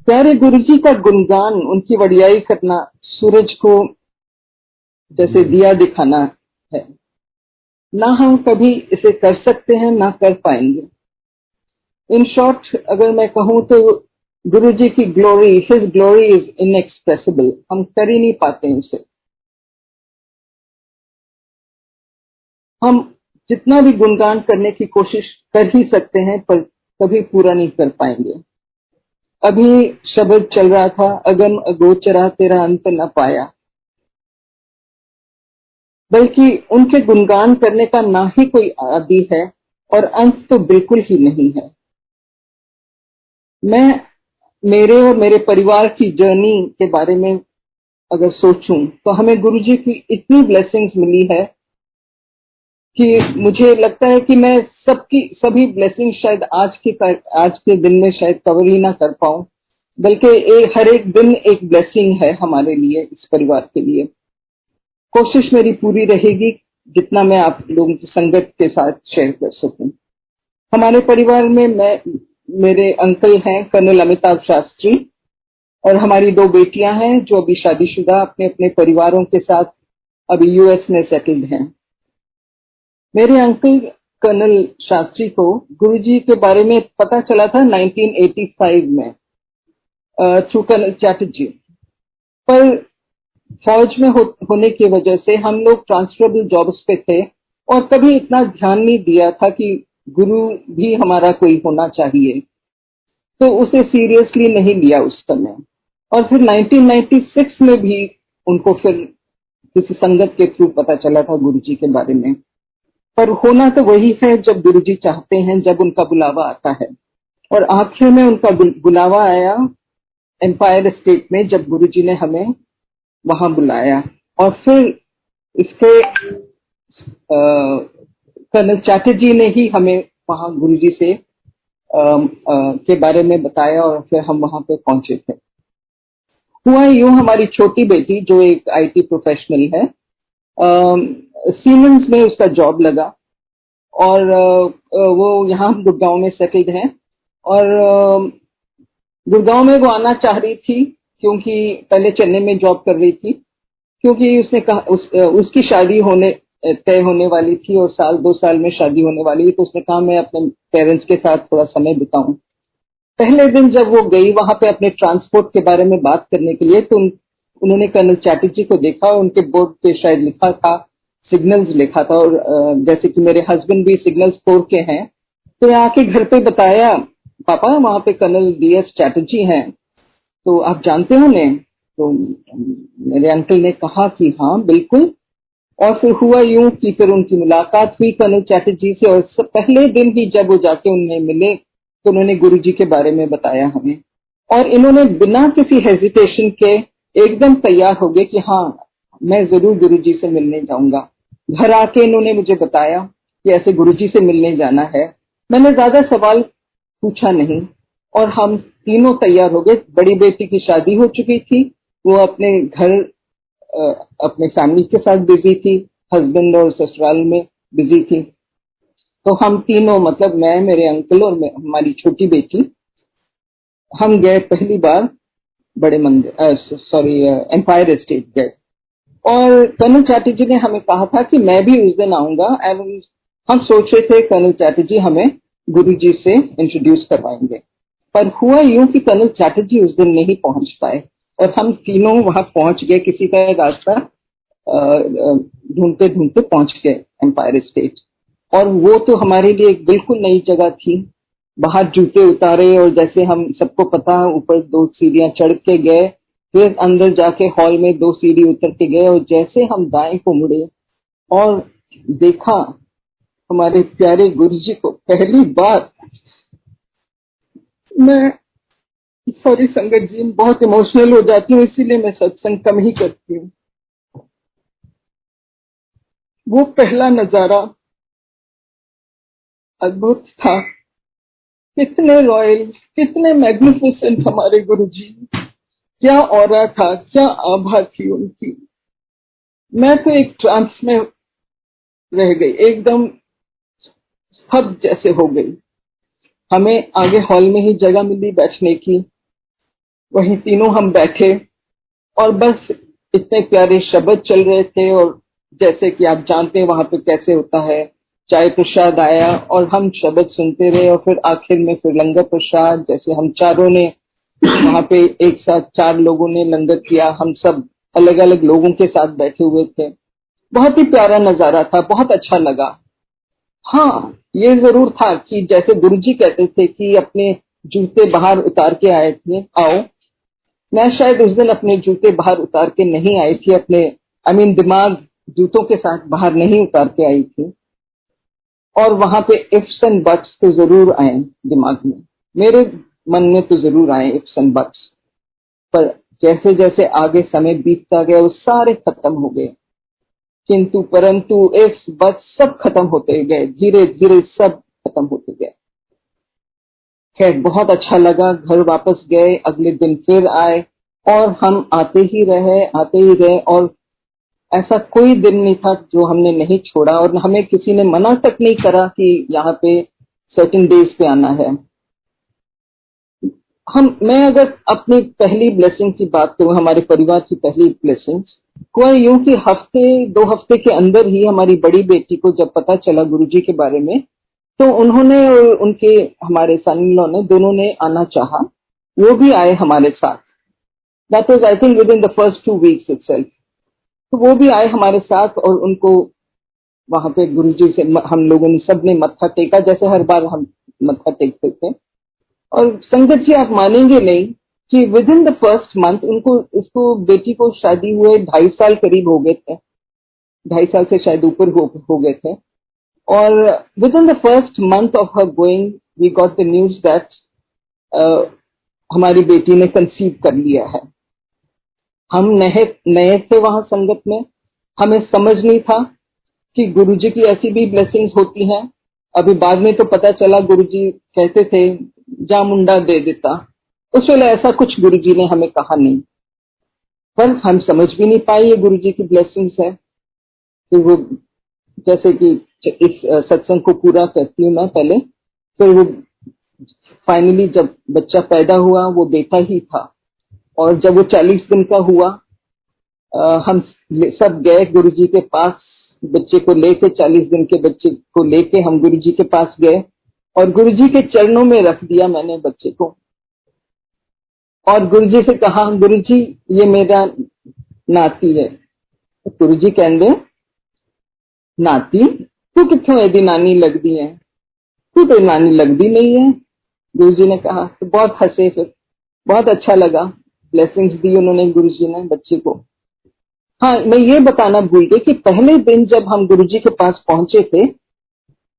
प्यारे गुरुजी का गुणगान, उनकी वडियाई करना, सूरज को जैसे दिया दिखाना है। ना हम कभी इसे कर सकते हैं ना कर पाएंगे। इन शॉर्ट अगर मैं कहूं तो गुरुजी की glory, his glory is inexpressible. हम कर ही नहीं पाते उसे। हम जितना भी गुणगान करने की कोशिश कर ही सकते हैं पर कभी पूरा नहीं कर पाएंगे। अभी शब्द चल रहा था, अगम अगोचरा तेरा अंत न पाया, बल्कि उनके गुणगान करने का ना ही कोई आदि है और अंत तो बिल्कुल ही नहीं है। मैं मेरे और मेरे परिवार की जर्नी के बारे में अगर सोचूं तो हमें गुरुजी की इतनी ब्लेसिंग्स मिली है कि मुझे लगता है कि मैं सभी ब्लेसिंग्स शायद आज के दिन में शायद कवर ही ना कर पाऊं, बल्कि हर एक दिन एक ब्लेसिंग है हमारे लिए, इस परिवार के लिए। कोशिश मेरी पूरी रहेगी जितना मैं आप लोगों की संगत के साथ शेयर कर सकूं। हमारे परिवार में मेरे अंकल हैं कर्नल अमिताभ शास्त्री, और हमारी 2 बेटियां हैं जो अभी शादीशुदा अपने अपने परिवारों के साथ अभी यूएस में सेटल्ड हैं। मेरे अंकल कर्नल शास्त्री को गुरुजी के बारे में पता चला था 1985 में थ्रू कर्नल चैटर्जी, पर फौज में होने की वजह से हम लोग ट्रांसफरेबल जॉब्स पे थे और कभी इतना ध्यान नहीं दिया था कि गुरु भी हमारा कोई होना चाहिए, तो उसे सीरियसली नहीं लिया उस समय। और फिर 1996 में भी उनको फिर किसी संगत के थ्रू पता चला था गुरुजी के बारे में। पर होना तो वही है जब गुरुजी चाहते हैं, जब उनका बुलावा आता है। और आखिर में उनका बुलावा आया एम्पायर स्टेट में, जब गुरुजी ने हमें वहां बुलाया। और फिर इसके कर्नल चैटर्जी ने ही हमें वहां गुरुजी से के बारे में बताया और फिर हम वहां पे पहुंचे थे। हुआ यूं, हमारी छोटी बेटी जो एक आईटी प्रोफेशनल है, सीमेंस में उसका जॉब लगा और वो यहाँ गुड़गांव में सेटल्ड हैं। और गुड़गांव में वो आना चाह रही थी क्योंकि पहले चेन्नई में जॉब कर रही थी, क्योंकि उसने कहा उसकी शादी तय होने वाली थी और 2 साल में शादी होने वाली थी, तो उसने कहा मैं अपने पेरेंट्स के साथ थोड़ा समय बिताऊं। पहले दिन जब वो गई वहां पे अपने ट्रांसपोर्ट के बारे में बात करने के लिए, तो उन्होंने कर्नल चैटर्जी को देखा और उनके बोर्ड पे शायद लिखा था, सिग्नल्स लिखा था, और जैसे कि मेरे हस्बैंड भी सिग्नल्स कोर के हैं, तो आके घर पे बताया, पापा वहां पे कर्नल डीएस चैटर्जी हैं, तो आप जानते हो उन्हें? तो मेरे अंकल ने कहा कि हाँ बिल्कुल। और फिर हुआ यूं कि फिर उनकी मुलाकात हुई कर्नल चैटर्जी से, और पहले दिन ही जब वो जाके उन्हें मिले तो उन्होंने गुरुजी के बारे में बताया हमें, और इन्होंने बिना किसी हेजिटेशन के एकदम तैयार हो गए कि हाँ मैं जरूर गुरुजी से मिलने जाऊंगा। घर आके इन्होंने मुझे बताया कि ऐसे गुरुजी से मिलने जाना है। मैंने ज्यादा सवाल पूछा नहीं और हम तीनों तैयार हो गए। बड़ी बेटी की शादी हो चुकी थी, वो अपने घर अपने फैमिली के साथ बिजी थी, हस्बैंड और ससुराल में बिजी थी। तो हम तीनों, मतलब मैं, मेरे अंकल और हमारी छोटी बेटी, हम गए पहली बार बड़े मंदिर, एम्पायर स्टेट गए। और कर्नल चैटर्जी ने हमें कहा था कि मैं भी उस दिन आऊंगा, एंड हम सोच रहे थे कर्नल चैटर्जी हमें गुरुजी से इंट्रोड्यूस करवाएंगे। पर हुआ यूं कि कर्नल चैटर्जी उस दिन नहीं पहुंच पाए और हम तीनों वहां पहुंच गए, किसी का रास्ता ढूंढते ढूंढते पहुंच गए एम्पायर स्टेट। और वो तो हमारे लिए एक बिल्कुल नई जगह थी। बाहर जूते उतारे और जैसे हम सबको पता, ऊपर 2 सीढ़ियां चढ़ के गए, फिर अंदर जाके हॉल में 2 सीढ़ी उतर के गए, और जैसे हम दाएं को मुड़े और देखा हमारे प्यारे गुरुजी को पहली बार, मैं, सॉरी संगत जी, बहुत इमोशनल हो जाती हूँ, इसीलिए मैं सत्संग कम ही करती हूँ। वो पहला नजारा अद्भुत था। कितने रॉयल, कितने मैग्निफिसेंट हमारे गुरुजी, क्या ऑरा था, क्या आभा थी उनकी। मैं तो एक ट्रांस में रह गई, एकदम स्तब्ध जैसे हो गई। हमें आगे हॉल में ही जगह मिली बैठने की, वहीं तीनों हम बैठे और बस इतने प्यारे शब्द चल रहे थे। और जैसे कि आप जानते हैं वहां पे कैसे होता है, चाय प्रसाद आया और हम शब्द सुनते रहे और फिर आखिर में फिर लंगर प्रसाद। जैसे हम चारों ने वहां पे एक साथ 4 लोगों ने लंगर किया, हम सब अलग अलग लोगों के साथ बैठे हुए थे। बहुत ही प्यारा नजारा था, बहुत अच्छा लगा। हाँ, ये जरूर था कि जैसे गुरुजी कहते थे कि अपने जूते बाहर उतार के आए थे आओ, मैं शायद उस दिन अपने जूते बाहर उतार के नहीं आई थी, अपने दिमाग जूतों के साथ बाहर नहीं उतार के आई थी। और वहां पे इफ्स एंड बट्स तो जरूर आए दिमाग में, मेरे मन में तो जरूर आए इफ्स एंड बट्स। पर जैसे जैसे आगे समय बीतता गया वो सारे खत्म हो गए। किंतु परंतु इफ्स बट्स सब खत्म होते गए, धीरे धीरे सब खत्म होते गए। खैर बहुत अच्छा लगा, घर वापस गए, अगले दिन फिर आए और हम आते ही रहे। और ऐसा कोई दिन नहीं था जो हमने नहीं छोड़ा और हमें किसी ने मना तक नहीं करा कि यहाँ पे सर्टेन डेज पे आना है। मैं अगर अपनी पहली ब्लेसिंग की बात करूं, हमारे परिवार की पहली ब्लेसिंग हुआ यूं कि हफ्ते 2 हफ्ते के अंदर ही हमारी बड़ी बेटी को जब पता चला गुरुजी के बारे में, तो उन्होंने और उनके हमारे सन इन लॉ ने दोनों ने आना चाहा। वो भी आए हमारे साथ। That was I think with in the first 2 weeks itself. तो वो भी आए हमारे साथ और उनको वहां पे गुरुजी से हम लोगों ने सबने मत्था टेका, जैसे हर बार हम मत्था टेकते थे। और संगत जी आप मानेंगे नहीं कि with in the first month उनको उसको बेटी को शादी हुए 2.5 साल करीब हो गए थे, 2.5 साल से शायद ऊपर हो गए थे। और within the first month of her going we got the news that हमारी बेटी ने कंसीव कर लिया है। हम नए नए थे वहां संगत में, हमें समझ नहीं था कि गुरुजी की ऐसी भी ब्लेसिंग्स होती हैं। अभी बाद में तो पता चला गुरुजी कहते थे जा मुंडा दे देता, उस वेले ऐसा कुछ गुरुजी ने हमें कहा नहीं। पर हम समझ भी नहीं पाए ये गुरुजी की ब्लेसिंग्स है। तो वो जैसे कि इस सत्संग को पूरा करती हूँ मैं पहले। फिर वो फाइनली जब बच्चा पैदा हुआ वो बेटा ही था। और जब वो 40 दिन का हुआ हम सब गए गुरुजी के पास, बच्चे को लेके 40 दिन के बच्चे को लेके हम गुरुजी के पास गए और गुरुजी के चरणों में रख दिया मैंने बच्चे को। और गुरुजी से कहा गुरुजी ये मेरा नाती है। तो गुरुजी कहते नाती तू कितों एदी नानी लगती है, तू तो नानी लगती नहीं है। गुरुजी ने कहा तो बहुत हंसे, फिर बहुत अच्छा लगा। ब्लेसिंग्स दी उन्होंने गुरुजी ने बच्चे को। हाँ, मैं ये बताना भूल गई कि पहले दिन जब हम गुरुजी के पास पहुंचे थे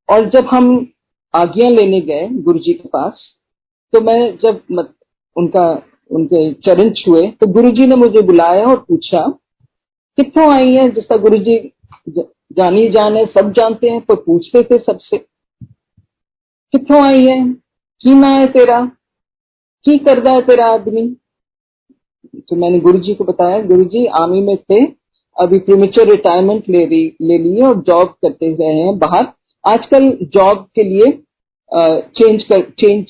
और जब हम आज्ञा लेने गए गुरुजी के पास, तो मैं जब उनका उनके चरण छुए तो गुरुजी ने मुझे बुलाया और पूछा कित्थों आई है। जिसका गुरुजी जानी जान है, सब जानते हैं, तो पूछते थे सबसे कित्थों आई है, की ना है तेरा, की करदा है तेरा आदमी। तो मैंने गुरुजी को बताया गुरुजी आर्मी में थे, अभी प्रीमेच्योर रिटायरमेंट ले ली है और जॉब करते रहे हैं बाहर। आजकल जॉब के लिए चेंज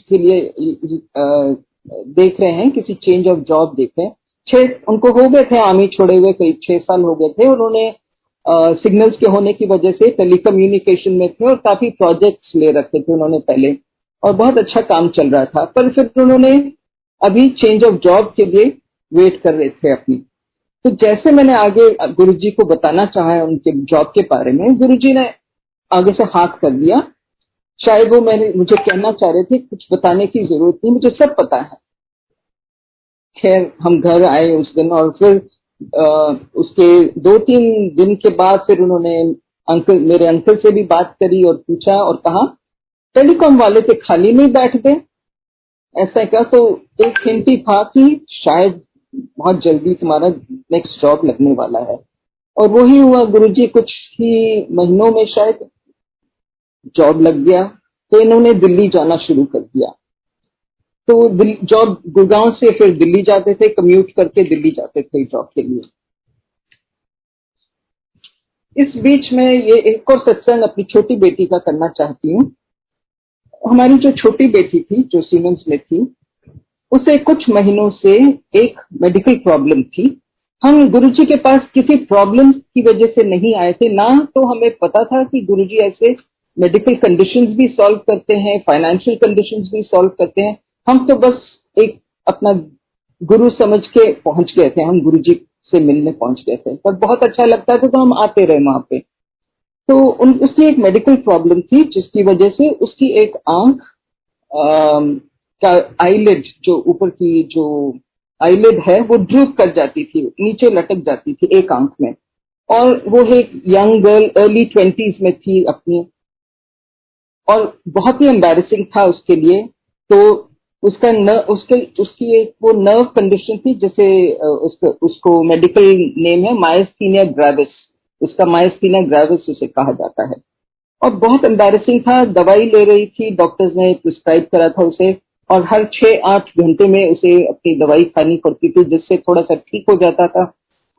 के लिए देख रहे हैं, किसी चेंज ऑफ जॉब देख रहे हैं। उनको हो गए थे आर्मी छोड़े हुए, करीब 6 साल हो गए थे। उन्होंने सिग्नल्स के होने की वजह से टेलीकम्युनिकेशन में थे और काफी प्रोजेक्ट्स ले रखे थे उन्होंने पहले और बहुत अच्छा काम चल रहा था। पर फिर उन्होंने अभी चेंज ऑफ जॉब के लिए वेट कर रहे थे अपनी। तो जैसे मैंने आगे गुरुजी को बताना चाहा उनके जॉब के बारे में, गुरुजी ने आगे से हाथ कर दिया। शायद वो मुझे कहना चाह रहे थे कुछ बताने की जरूरत नहीं, मुझे सब पता है। खैर हम घर आए उस दिन और फिर उसके 2-3 दिन के बाद फिर उन्होंने मेरे अंकल से भी बात करी और पूछा और कहा टेलीकॉम वाले थे खाली नहीं बैठ गए, ऐसा क्या। तो एक हिंट ही था कि शायद बहुत जल्दी तुम्हारा नेक्स्ट जॉब लगने वाला है। और वही हुआ, गुरुजी कुछ ही महीनों में शायद जॉब लग गया। तो इन्होंने दिल्ली जाना शुरू कर दिया। तो जॉब गुड़गांव से फिर दिल्ली जाते थे, कम्यूट करके दिल्ली जाते थे जॉब के लिए। इस बीच में ये एक और सत्संग अपनी छोटी बेटी का करना चाहती हूँ। हमारी जो छोटी बेटी थी जो सीमेंस में थी, उसे कुछ महीनों से एक मेडिकल प्रॉब्लम थी। हम गुरुजी के पास किसी प्रॉब्लम की वजह से नहीं आए थे, ना तो हमें पता था कि गुरुजी ऐसे मेडिकल कंडीशंस भी सॉल्व करते हैं, फाइनेंशियल कंडीशंस भी सॉल्व करते हैं। हम तो बस एक अपना गुरु समझ के पहुंच गए थे, हम गुरुजी से मिलने पहुंच गए थे, पर बहुत अच्छा लगता था तो हम आते रहे वहां पे। तो उसकी एक मेडिकल प्रॉब्लम थी जिसकी वजह से उसकी एक आंख का आईलिड, जो ऊपर की जो आईलिड है वो ड्रूप कर जाती थी, नीचे लटक जाती थी एक आंख में। और वो एक यंग गर्ल अर्ली 20s में थी अपनी, और बहुत ही एम्बैरेसिंग था उसके लिए। तो उसका न उसके उसकी एक वो नर्व कंडीशन थी, जैसे उसको मेडिकल नेम है मायस्थीनिया ग्रेविस। उसका मायस्थीनिया ग्रेविस उसे कहा जाता है, और बहुत एम्बैरेसिंग था। दवाई ले रही थी, डॉक्टर्स ने प्रिस्क्राइब करा था उसे, और हर 6-8 घंटे में उसे अपनी दवाई खानी पड़ती थी, जिससे थोड़ा सा ठीक हो जाता था।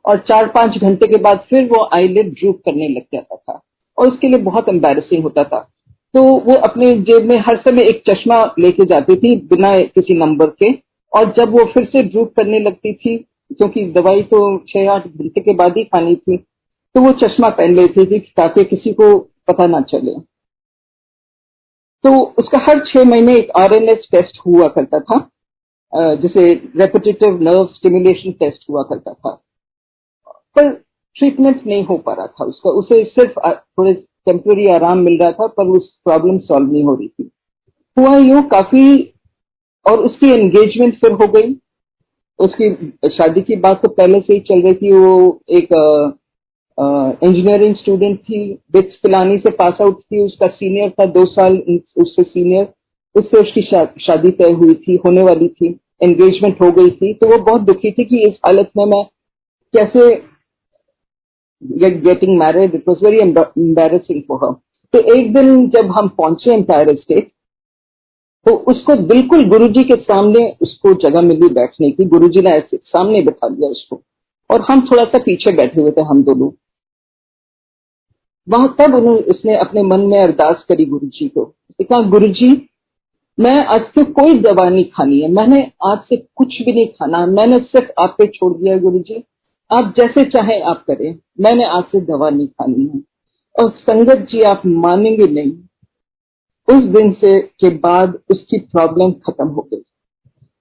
और 4-5 घंटे के बाद फिर वो आईलिड ड्रूप करने लग जाता था, और उसके लिए बहुत एम्बैरेसिंग होता था। तो वो अपने जेब में हर समय एक चश्मा लेके जाती थी बिना किसी नंबर के, और जब वो फिर से ड्रूप करने लगती थी, क्योंकि दवाई तो 6-8 घंटे के बाद ही खानी थी, तो वो चश्मा पहन लेती थी ताकि किसी को पता ना चले। तो उसका हर 6 महीने एक आरएनएस टेस्ट हुआ करता था, जिसे रेपिटेटिव नर्व स्टिमुलेशन टेस्ट हुआ करता था, पर ट्रीटमेंट नहीं हो पा रहा था उसका। उसे सिर्फ थोड़े टेम्पररी आराम मिल रहा था, पर उस प्रॉब्लम सॉल्व नहीं हो रही थी। हुआ यूं काफी, और उसकी एंगेजमेंट फिर हो गई। उसकी शादी की बात तो पहले से ही चल रही थी। वो एक इंजीनियरिंग स्टूडेंट थी, बिट्स पिलानी से पास आउट थी, उसका सीनियर था 2 साल उससे सीनियर। उससे उसकी शादी तय हुई थी, होने वाली थी, एंगेजमेंट हो गई थी। तो वो बहुत दुखी थी कि इस हालत में मैं कैसे getting married, it was very embarrassing for her. तो एक दिन जब हम पहुंचे एम्पायर स्टेट, तो उसको बिल्कुल गुरुजी के सामने उसको जगह मिली बैठने की। गुरुजी ने ऐसे सामने बैठा दिया उसको, और हम थोड़ा सा पीछे बैठे हुए थे, हम दोनों वहां। तब उसने अपने मन में अरदास करी गुरुजी को, कहा गुरुजी, मैं आज से कोई दवा नहीं खानी है, मैंने आज से कुछ भी नहीं खाना, मैंने सिर्फ आप पे छोड़ दिया है गुरुजी, आप जैसे चाहें आप करें, मैंने आज से दवा नहीं खानी है। और संगत जी, आप मानेंगे नहीं, उस दिन से के बाद उसकी प्रॉब्लम खत्म हो गई।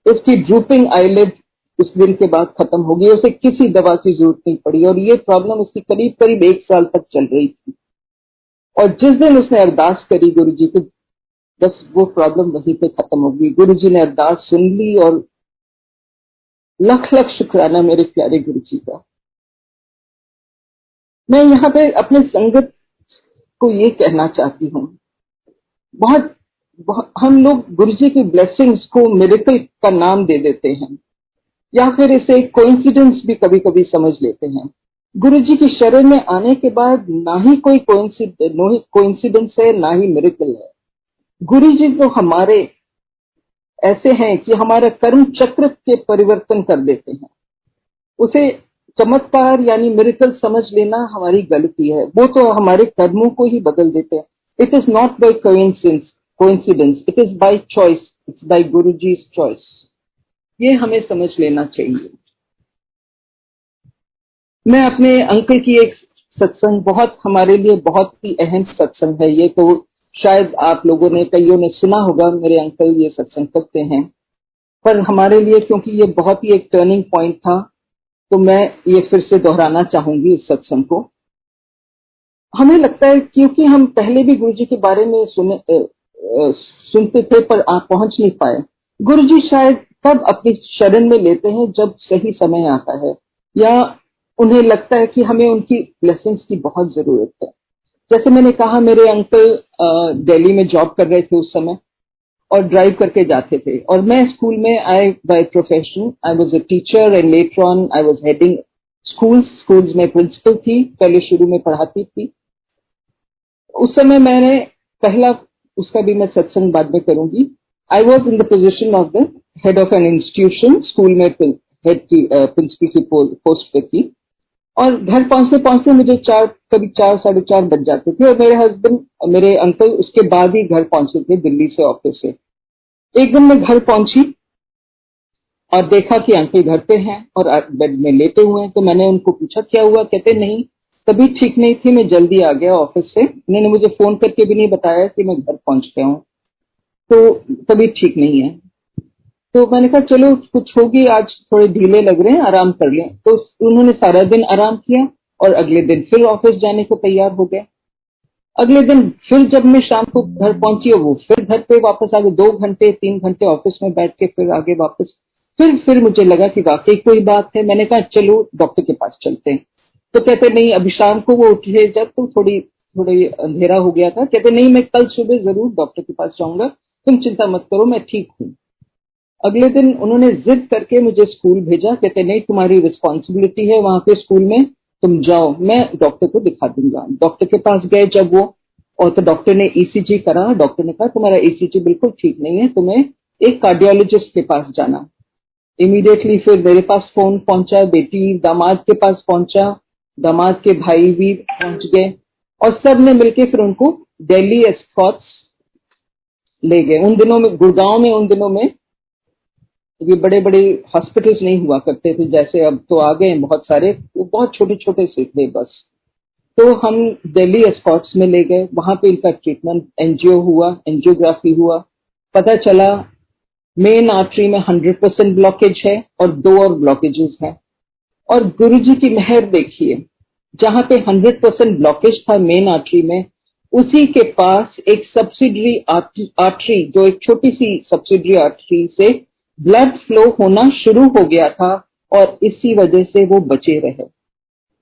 उसकी ड्रूपिंग आईलिड उस दिन के बाद खत्म हो गई, उसे किसी दवा की जरूरत नहीं पड़ी, और ये प्रॉब्लम उसकी करीब करीब 1 साल तक चल रही थी। और जिस दिन उसने अरदास करी गुरुजी को, बस वो प्रॉब्लम वहीं पे खत्म हो गई। गुरुजी ने अरदास सुन ली, और लख लख शुक्राना मेरे प्यारे गुरुजी का। मैं यहाँ पे अपने संगत को ये कहना चाहती हूँ, बहुत, हम लोग गुरुजी की ब्लेसिंग्स को मिरेकल का नाम दे देते हैं, या फिर इसे कोइंसिडेंस भी कभी कभी समझ लेते हैं। गुरुजी की शरण में आने के बाद ना ही कोई कोइंसिडेंस है, ना ही मिरेकल है। गुरुजी तो हमारे ऐसे हैं कि हमारा कर्म चक्र के परिवर्तन कर देते हैं। उसे चमत्कार यानी मिरेकल समझ लेना हमारी गलती है, वो तो हमारे कर्मों को ही बदल देते हैं। It is not by coincidence, it is by choice, it's by Guruji's choice. ये हमें समझ लेना चाहिए। मैं अपने अंकल की एक सत्संग, बहुत हमारे लिए बहुत ही अहम सत्संग है ये, तो शायद आप लोगों ने, कईयों ने सुना होगा, मेरे अंकल ये सत्संग करते हैं। पर हमारे लिए, क्योंकि ये बहुत ही एक टर्निंग पॉइंट था, तो मैं ये फिर से दोहराना चाहूंगी इस सत्संग को। हमें लगता है क्योंकि हम पहले भी गुरुजी के बारे में सुनते थे, पर आप पहुंच नहीं पाए। गुरुजी शायद तब अपनी शरण में लेते हैं जब सही समय आता है, या उन्हें लगता है कि हमें उनकी ब्लेसिंग्स की बहुत जरूरत है। जैसे मैंने कहा, मेरे अंकल दिल्ली में जॉब कर रहे थे उस समय, और ड्राइव करके जाते थे, और मैं स्कूल में, I by profession I was a teacher, and later on I was heading schools में प्रिंसिपल थी, पहले शुरू में पढ़ाती थी। उस समय मैंने पहला, उसका भी मैं सत्संग बाद में करूंगी, I was in the position of the head of an institution, school में हेड की प्रिंसिपल की पोस्ट पे थी। और घर पहुंचते पहुंचते मुझे कभी 4-4:30 बज जाते थे, और मेरे हस्बैंड, मेरे अंकल उसके बाद ही घर पहुंचे थे दिल्ली से, ऑफिस से। एक दिन मैं घर पहुंची, और देखा कि अंकल घर पे हैं और बेड में लेटे हुए हैं। तो मैंने उनको पूछा क्या हुआ, कहते नहीं तबीयत ठीक नहीं थी, मैं जल्दी आ गया ऑफिस से, इन्होंने मुझे फोन करके भी नहीं बताया कि मैं घर पहुंच गया हूँ, तो तबीयत ठीक नहीं है। तो मैंने कहा चलो कुछ होगी, आज थोड़े ढीले लग रहे हैं, आराम कर लें। तो उन्होंने सारा दिन आराम किया और अगले दिन फिर ऑफिस जाने को तैयार हो गए। अगले दिन फिर जब मैं शाम को घर पहुंची और वो फिर घर पे वापस आ गए, 2 घंटे 3 घंटे ऑफिस में बैठ के फिर आगे वापस। फिर मुझे लगा कि वाकई कोई बात है। मैंने कहा चलो डॉक्टर के पास चलते हैं। तो कहते नहीं, अभी शाम को वो उठे जब तो थोड़ी थोड़ी अंधेरा हो गया था, कहते नहीं मैं कल सुबह जरूर डॉक्टर के पास जाऊंगा, तुम चिंता मत करो मैं ठीक हूँ। अगले दिन उन्होंने जिद करके मुझे स्कूल भेजा, कहते नहीं तुम्हारी रिस्पॉन्सिबिलिटी है वहां पे स्कूल में, तुम जाओ, मैं डॉक्टर को दिखा दूंगा। डॉक्टर के पास गए जब वो, और तो डॉक्टर ने ईसीजी करा। डॉक्टर ने कहा तुम्हारा ईसीजी बिल्कुल ठीक नहीं है, तुम्हें एक कार्डियोलॉजिस्ट के पास जाना। इमीडिएटली फिर मेरे पास फोन पहुंचा, बेटी दामाद के पास पहुंचा, दामाद के भाई भी पहुंच गए और सब ने मिलके फिर उनको दिल्ली एस्कॉट्स ले गए। उन दिनों में गुड़गांव में, उन दिनों में ये बड़े बड़े हॉस्पिटल्स नहीं हुआ करते थे जैसे अब तो आ गए हैं बहुत सारे, वो बहुत छोटे छोटे से थे बस। तो हम दिल्ली एस्कॉट्स में ले गए, वहां पे इनका ट्रीटमेंट, एंजियो हुआ, एंजियोग्राफी हुआ। पता चला मेन आर्टरी में 100% ब्लॉकेज है और 2 और ब्लॉकेजेस हैं। और गुरुजी की मेहर देखिए, जहां पे 100% ब्लॉकेज था मेन आर्टरी में, उसी के पास एक सब्सिडरी आर्टरी, जो एक छोटी सी सब्सिडरी आर्टरी से ब्लड फ्लो होना शुरू हो गया था और इसी वजह से वो बचे रहे।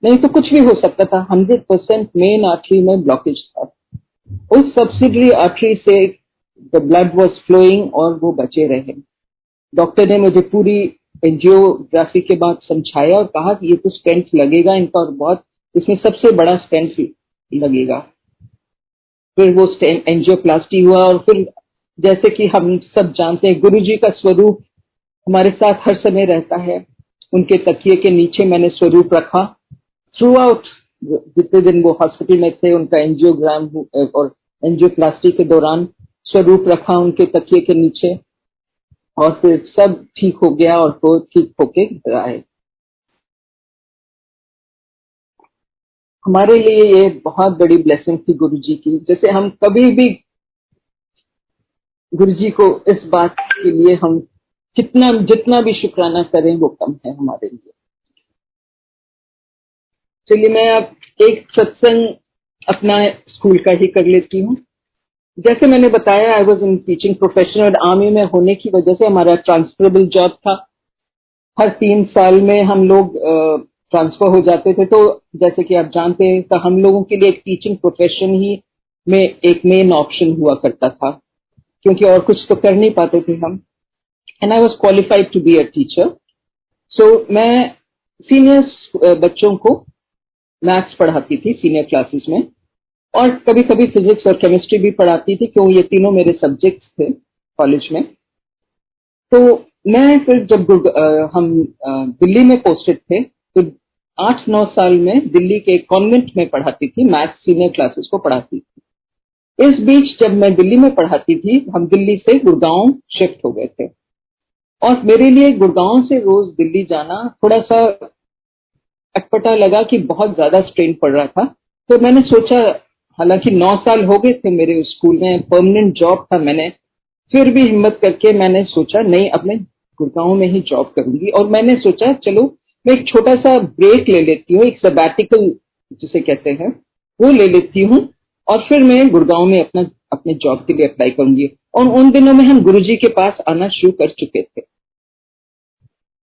नहीं तो कुछ भी हो सकता था, 100% मेन आर्टरी में ब्लॉकेज था, उस सब्सिडरी आर्टरी से द ब्लड वॉज फ्लोइंग और वो बचे रहे। डॉक्टर ने मुझे पूरी एंजियोग्राफी के बाद समझाया और कहा कि ये तो स्टेंट लगेगा इनका, और बहुत, इसमें सबसे बड़ा स्टेंट लगेगा। फिर वो स्टेंट एंजियोप्लास्टी हुआ और फिर जैसे कि हम सब जानते हैं गुरुजी का स्वरूप हमारे साथ हर समय रहता है। उनके तकिए के नीचे मैंने स्वरूप रखा थ्रू आउट, जितने दिन वो हॉस्पिटल में थे उनका एंजियोग्राम और एंजियोप्लास्टी के दौरान स्वरूप रखा उनके तकिए के नीचे, और फिर सब ठीक हो गया और वो ठीक होके घर आए। हमारे लिए ये बहुत बड़ी ब्लेसिंग थी गुरुजी की। जैसे हम कभी भी गुरुजी को इस बात के लिए हम कितना जितना भी शुक्राना करें वो कम है हमारे लिए। चलिए मैं अब एक सत्संग अपना स्कूल का ही कर लेती हूँ। जैसे मैंने बताया, I was in teaching profession और आर्मी में होने की वजह से हमारा ट्रांसफरेबल जॉब था। हर 3 साल में हम लोग ट्रांसफर हो जाते थे। तो जैसे कि आप जानते हैं, तो हम लोगों के लिए एक टीचिंग प्रोफेशन ही में एक मेन ऑप्शन हुआ करता था, क्योंकि और कुछ तो कर नहीं पाते थे हम। And I was qualified to be a teacher. So मैं सीनियर बच्चों को मैथ्स पढ़ाती थी सीनियर क्लासेस में, और कभी कभी फिजिक्स और केमिस्ट्री भी पढ़ाती थी, क्यों ये तीनों मेरे सब्जेक्ट्स थे कॉलेज में। तो मैं फिर जब हम दिल्ली में पोस्टेड थे, तो 8-9 साल में दिल्ली के कॉन्वेंट में पढ़ाती थी, मैथ्स सीनियर क्लासेस को पढ़ाती थी। इस बीच जब मैं दिल्ली में पढ़ाती थी, हम दिल्ली से गुड़गांव शिफ्ट हो गए थे, और मेरे लिए गुड़गांव से रोज दिल्ली जाना थोड़ा सा अटपटा लगा कि बहुत ज्यादा स्ट्रेन पड़ रहा था। तो मैंने सोचा, हालांकि 9 साल हो गए थे मेरे उस स्कूल में, परमानेंट जॉब था, मैंने फिर भी हिम्मत करके मैंने सोचा नहीं, अब मैं गुड़गांव में ही जॉब करूंगी। और मैंने सोचा चलो मैं एक छोटा सा ब्रेक ले लेती हूँ, एक सबैटिकल जिसे कहते हैं वो ले लेती हूँ, और फिर मैं गुड़गांव में अपने जॉब के लिए अप्लाई करूंगी। और उन दिनों में हम गुरुजी के पास आना शुरू कर चुके थे।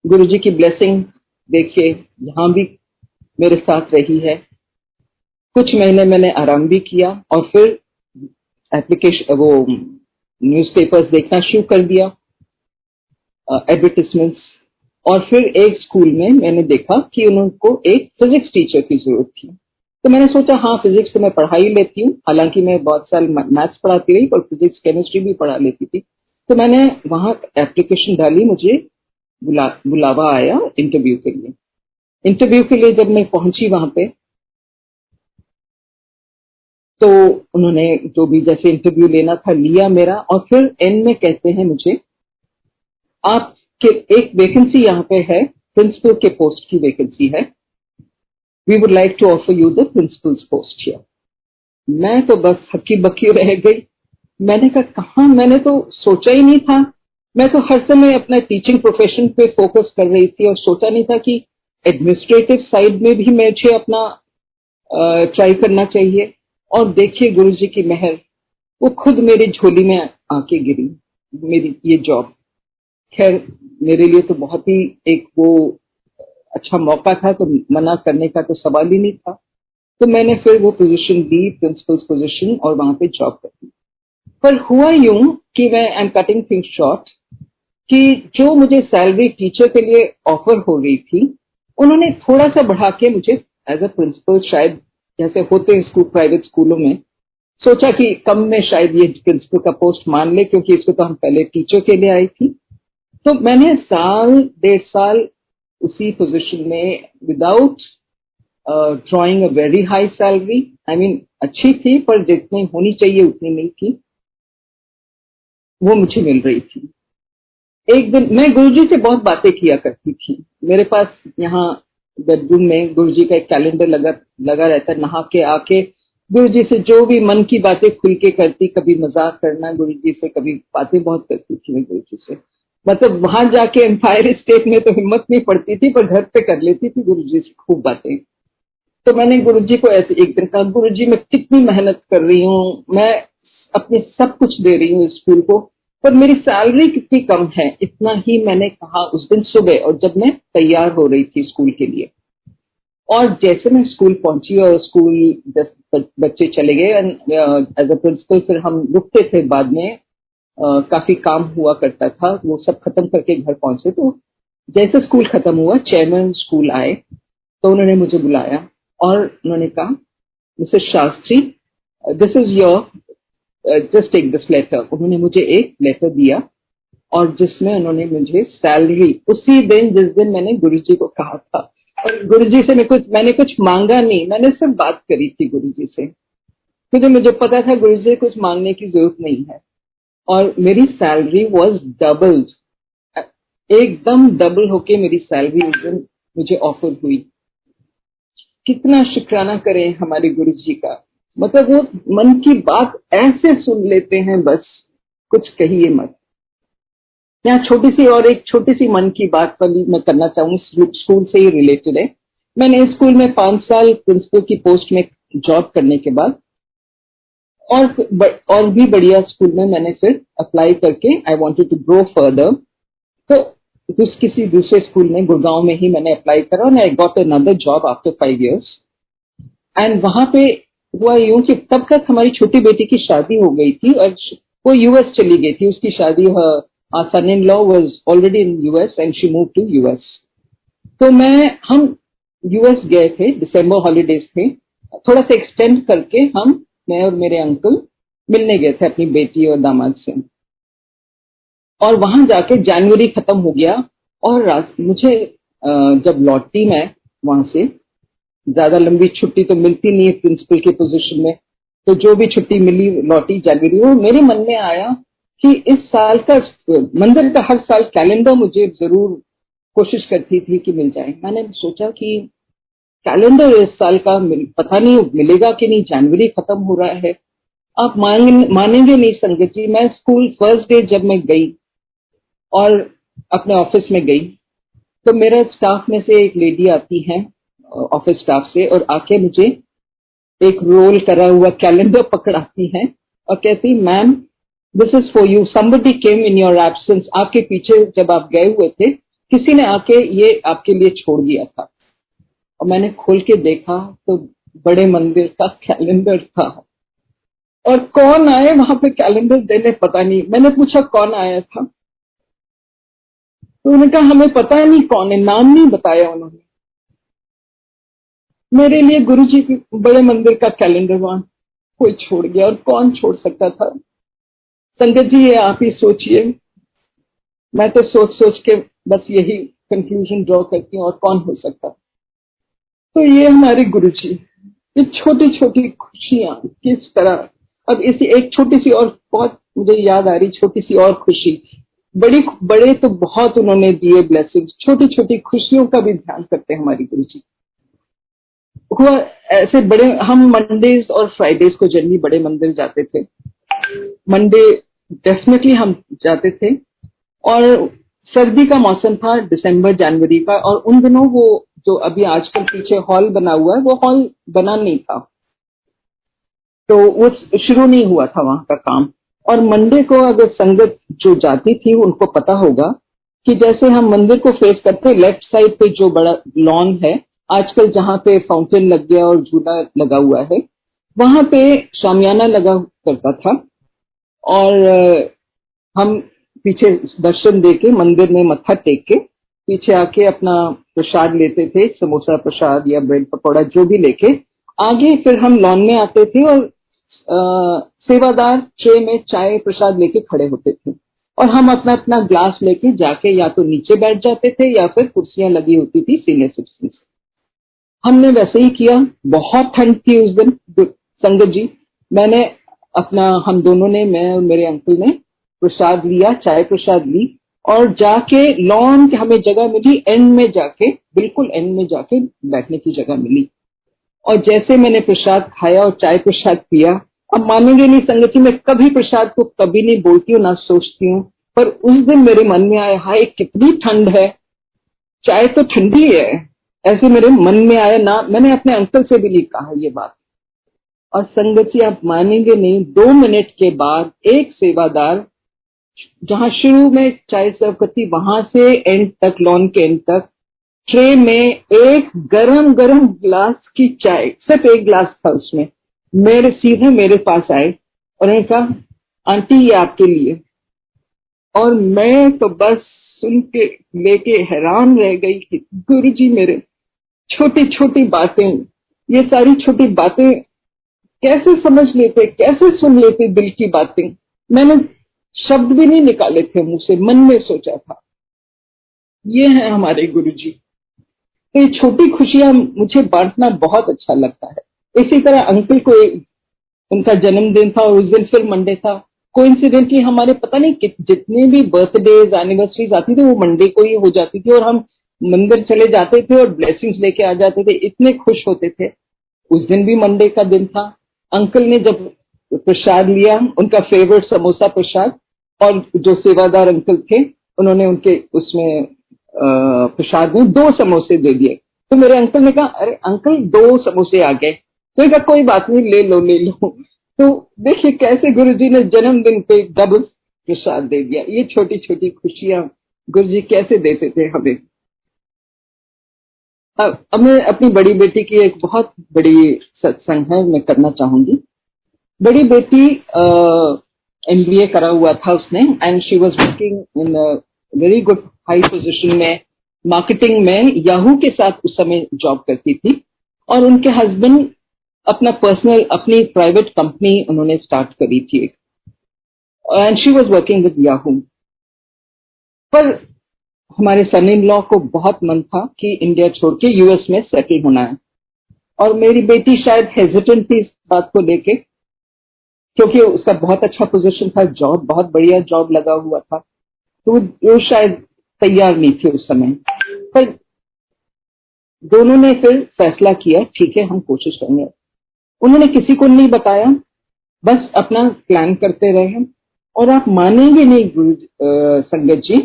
गुरुजी की ब्लेसिंग देखिए यहाँ भी मेरे साथ रही है। कुछ महीने मैंने आराम भी किया और फिर एप्लीकेशन वो न्यूज़पेपर्स देखना शुरू कर दिया, एडवर्टिजमेंट्स। और फिर एक स्कूल में मैंने देखा कि उनको एक फिजिक्स टीचर की जरूरत थी। तो मैंने सोचा हाँ, फिजिक्स तो मैं पढ़ा ही लेती हूँ, हालांकि मैं बहुत साल मैथ्स पढ़ाती रही पर फिजिक्स केमिस्ट्री भी पढ़ा लेती थी। तो मैंने वहां एप्लीकेशन डाली, मुझे बुलावा आया इंटरव्यू के लिए। इंटरव्यू के लिए जब मैं पहुंची वहां पे, तो उन्होंने जो भी जैसे इंटरव्यू लेना था लिया मेरा, और फिर एंड में कहते हैं मुझे, आप कि एक वैकेंसी यहाँ पे है, प्रिंसिपल के पोस्ट की वैकेंसी है, we would like to offer you the principal's post here. मैं तो बस हक्की बक्की रह गई। मैंने कहा कहाँ, मैंने तो सोचा ही नहीं था। मैं तो हर समय अपना टीचिंग प्रोफेशन पे फोकस कर रही थी और सोचा नहीं था कि एडमिनिस्ट्रेटिव साइड में भी मुझे अपना ट्राई करना चाहिए। और देखिए गुरुजी की मेहर, वो खुद मेरी झोली में आके गिरी मेरी ये जॉब। खैर मेरे लिए तो बहुत ही एक वो अच्छा मौका था, तो मना करने का तो सवाल ही नहीं था। तो मैंने फिर वो पोजीशन दी, प्रिंसिपल्स पोजीशन, और वहां पे जॉब कर दी। पर हुआ यूं कि मैं, I am cutting things short, कि जो मुझे सैलरी टीचर के लिए ऑफर हो रही थी, उन्होंने थोड़ा सा बढ़ा के मुझे एज अ प्रिंसिपल, शायद जैसे होते हैं स्कूल, प्राइवेट स्कूलों में, सोचा कि कम में शायद ये प्रिंसिपल का पोस्ट मान ले, क्योंकि इसको तो हम पहले टीचर के लिए आई थी। तो मैंने साल डेढ़ साल उसी पोजीशन में, without drawing a very high salary, I mean अच्छी थी पर जितनी होनी चाहिए उतनी नहीं थी, वो मुझे मिल रही थी। एक दिन मैं गुरुजी से बहुत बातें किया करती थी। मेरे पास यहाँ बेडरूम में गुरुजी का एक कैलेंडर लगा रहता है। नहा के आके गुरुजी से जो भी मन की बातें खुल के करती, कभी मजाक करना गुरुजी से, कभी बातें बहुत करती थी मैं गुरुजी से। मतलब वहां जाके एम्पायर स्टेट में तो हिम्मत नहीं पड़ती थी, पर घर पे कर लेती थी गुरुजी से खूब बातें। तो मैंने गुरुजी को ऐसे एक दिन कहा, गुरुजी मैं कितनी मेहनत कर रही हूँ, मैं अपने सब कुछ दे रही हूँ स्कूल को, पर मेरी सैलरी कितनी कम है। इतना ही मैंने कहा उस दिन सुबह, और जब मैं तैयार हो रही थी स्कूल के लिए। और जैसे मैं स्कूल पहुंची और स्कूल बच्चे चले गए, एज अ प्रिंसिपल फिर हम रुकते थे बाद में, काफी काम हुआ करता था, वो सब खत्म करके घर पहुंचे। तो जैसे स्कूल खत्म हुआ, चेयरमैन स्कूल आए, तो उन्होंने मुझे बुलाया और उन्होंने कहा, Mrs Shastri, this is your, just take this letter. उन्होंने मुझे एक लेटर दिया, और जिसमें उन्होंने मुझे सैलरी, उसी दिन जिस दिन मैंने गुरुजी को कहा था, और गुरुजी से मैंने कुछ मांगा नहीं, मैंने सिर्फ बात करी थी गुरुजी से, क्योंकि मुझे पता था गुरुजी से कुछ मांगने की जरूरत नहीं है। और मेरी सैलरी वॉज डबल्ड, एकदम डबल होके मेरी सैलरी उस दिन मुझे ऑफर हुई। कितना शुक्राना करें हमारे गुरुजी का। मतलब वो मन की बात ऐसे सुन लेते हैं, बस कुछ कहिए मत। यहाँ एक छोटी सी मन की बात वाली मैं करना चाहूंगी, स्कूल से ही रिलेटेड है। मैंने स्कूल में 5 साल प्रिंसिपल की पोस्ट में जॉब करने के बाद, और भी बढ़िया स्कूल में मैंने फिर अप्लाई करके, I wanted to grow further, तो किसी दूसरे स्कूल में गुड़गांव में ही मैंने अप्लाई करा, और I got another job after 5 years। And वहां पे हुआ यूं कि तब तक हमारी छोटी बेटी की शादी हो गई थी, और वो यूएस चली गई थी। उसकी शादी, son in law was already in US and she move to US. तो हम यूएस गए थे, दिसंबर हॉलीडेज थे, थोड़ा सा एक्सटेंड करके मैं और मेरे अंकल मिलने गए थे अपनी बेटी और दामाद से। और वहां जाके जनवरी खत्म हो गया, और मुझे जब लौटी मैं वहां से, ज्यादा लंबी छुट्टी तो मिलती नहीं है प्रिंसिपल के पोजीशन में, तो जो भी छुट्टी मिली लौटी जनवरी। वो मेरे मन में आया कि इस साल का मंदिर का हर साल कैलेंडर मुझे जरूर कोशिश करती थी कि मिल जाए। मैंने सोचा कि कैलेंडर इस साल का पता नहीं मिलेगा कि नहीं, जनवरी खत्म हो रहा है। आप मानेंगे नहीं संगत जी, मैं स्कूल फर्स्ट डे जब मैं गई और अपने ऑफिस में गई, तो मेरे स्टाफ में से एक लेडी आती है ऑफिस स्टाफ से, और आके मुझे एक रोल करा हुआ कैलेंडर पकड़ाती है और कहती, ma'am this is for you, somebody came in your absence. आपके पीछे जब आप गए हुए थे, किसी ने आके ये आपके लिए छोड़ दिया था। और मैंने खोल के देखा तो बड़े मंदिर का कैलेंडर था, और कौन आए वहां पे कैलेंडर देने पता नहीं। मैंने पूछा कौन आया था, तो उन्होंने कहा हमें पता नहीं कौन है, नाम नहीं बताया उन्होंने। मेरे लिए गुरुजी के बड़े मंदिर का कैलेंडर वहां कोई छोड़ गया, और कौन छोड़ सकता था। संगत जी ये आप ही सोचिए, मैं तो सोच सोच के बस यही कंक्लूजन ड्रॉ करती हूँ, और कौन हो सकता। तो ये हमारे गुरुजी, ये छोटी छोटी खुशियां किस तरह। अब इसी एक छोटी सी और बहुत मुझे याद आ रही छोटी सी और खुशी, बड़ी बड़े तो बहुत उन्होंने दिए ब्लेसिंग्स, छोटी छोटी खुशियों का भी ध्यान करते हैं हमारी गुरुजी। हुआ ऐसे बड़े, हम मंडेज और फ्राइडेज को जनरली बड़े मंदिर जाते थे। मंडे डेफिनेटली हम जाते थे, और सर्दी का मौसम था, दिसंबर जनवरी का, और उन दिनों वो जो अभी आजकल पीछे हॉल बना हुआ है वो हॉल बना नहीं था, तो वो शुरू नहीं हुआ था वहां का काम। और मंडे को अगर संगत जो जाती थी उनको पता होगा कि जैसे हम मंदिर को फेस करते, लेफ्ट साइड पे जो बड़ा लॉन है आजकल जहाँ पे फाउंटेन लग गया और झूला लगा हुआ है, वहां पे शामियाना लगा करता था। और हम पीछे दर्शन देके मंदिर में मत्था टेक के पीछे आके अपना प्रसाद लेते थे, समोसा प्रसाद या ब्रेड पकौड़ा जो भी लेके आगे फिर हम लॉन में आते थे, और सेवादार ट्रे में चाय प्रसाद लेके खड़े होते थे, और हम अपना अपना ग्लास लेके जाके या तो नीचे बैठ जाते थे या फिर कुर्सियां लगी होती थी सीनियर सिटीजन। हमने वैसे ही किया। बहुत ठंड थी उस दिन संगत जी, मैंने अपना, हम दोनों ने, मैं और मेरे अंकल ने प्रसाद लिया, चाय प्रसाद ली, और जाके लॉन के हमें जगह मिली एंड में जाके, बिल्कुल एंड में जाके बैठने की जगह मिली। और जैसे मैंने प्रसाद खाया और चाय प्रसाद पिया, अब मानेंगे नहीं संगत जी, मैं कभी प्रसाद को कभी नहीं बोलती हूँ ना सोचती हूँ, पर उस दिन मेरे मन में आया, हाय कितनी ठंड है, चाय तो ठंडी है, ऐसे मेरे मन में आया ना। मैंने अपने अंकल से भी नहीं कहा ये बात, और संगत जी आप मानेंगे नहीं, 2 मिनट के बाद एक सेवादार जहां शुरू में चाय सर्व करती वहां से एंड तक, लॉन के एंड तक, ट्रे में एक गरम गरम ग्लास की चाय, सिर्फ एक ग्लास था उसमें, मेरे सीधे मेरे पास आए और उन्होंने कहा आंटी ये आपके लिए। और मैं तो बस सुन के लेके हैरान रह गई कि गुरुजी मेरे छोटी छोटी बातें, ये सारी छोटी बातें कैसे समझ लेते, कैसे सुन लेते दिल की बातें। मैंने शब्द भी नहीं निकाले थे मुंह से, मन में सोचा था ये है हमारे गुरुजी। तो ये छोटी खुशियां मुझे बांटना बहुत अच्छा लगता है। इसी तरह अंकल को उनका जन्मदिन था और उस दिन फिर मंडे था। कोइंसिडेंटली हमारे पता नहीं जितने भी बर्थडेज एनिवर्सरीज आती थी वो मंडे को ही हो जाती थी, और हम मंदिर चले जाते थे और ब्लेसिंग्स लेके आ जाते थे, इतने खुश होते थे। उस दिन भी मंडे का दिन था। अंकल ने जब प्रसाद लिया, उनका फेवरेट समोसा प्रसाद, और जो सेवादार अंकल थे उन्होंने उनके उसमें प्रसाद में 2 समोसे दे दिए। तो मेरे अंकल ने कहा अरे अंकल 2 समोसे आ गए, तो कहा कोई बात नहीं, ले लो ले लो। तो देखिए कैसे गुरुजी ने जन्मदिन पे डबल प्रसाद दे दिया। ये छोटी छोटी खुशियां गुरुजी कैसे देते थे हमें। अब मैं अपनी बड़ी बेटी की एक बहुत बड़ी सत्संग है मैं करना चाहूंगी। बड़ी बेटी MBA करा हुआ था उसने, and she was working in very good high position में, मार्केटिंग में, याहू के साथ उस समय जॉब करती थी। और उनके हस्बैंड अपना पर्सनल, अपनी प्राइवेट कंपनी उन्होंने स्टार्ट करी थी, and she was working with Yahoo. पर हमारे सन इन लॉ को बहुत मन था कि इंडिया छोड़ के US में सेटल होना है, और मेरी बेटी शायद हेजिटेंट थी इस बात को लेके, क्योंकि उसका बहुत अच्छा पोजीशन था, जॉब बहुत बढ़िया जॉब लगा हुआ था, तो वो शायद तैयार नहीं थे उस समय। पर दोनों ने फिर फैसला किया ठीक है हम कोशिश करेंगे। उन्होंने किसी को नहीं बताया, बस अपना प्लान करते रहे। और आप मानेंगे नहीं संगत जी,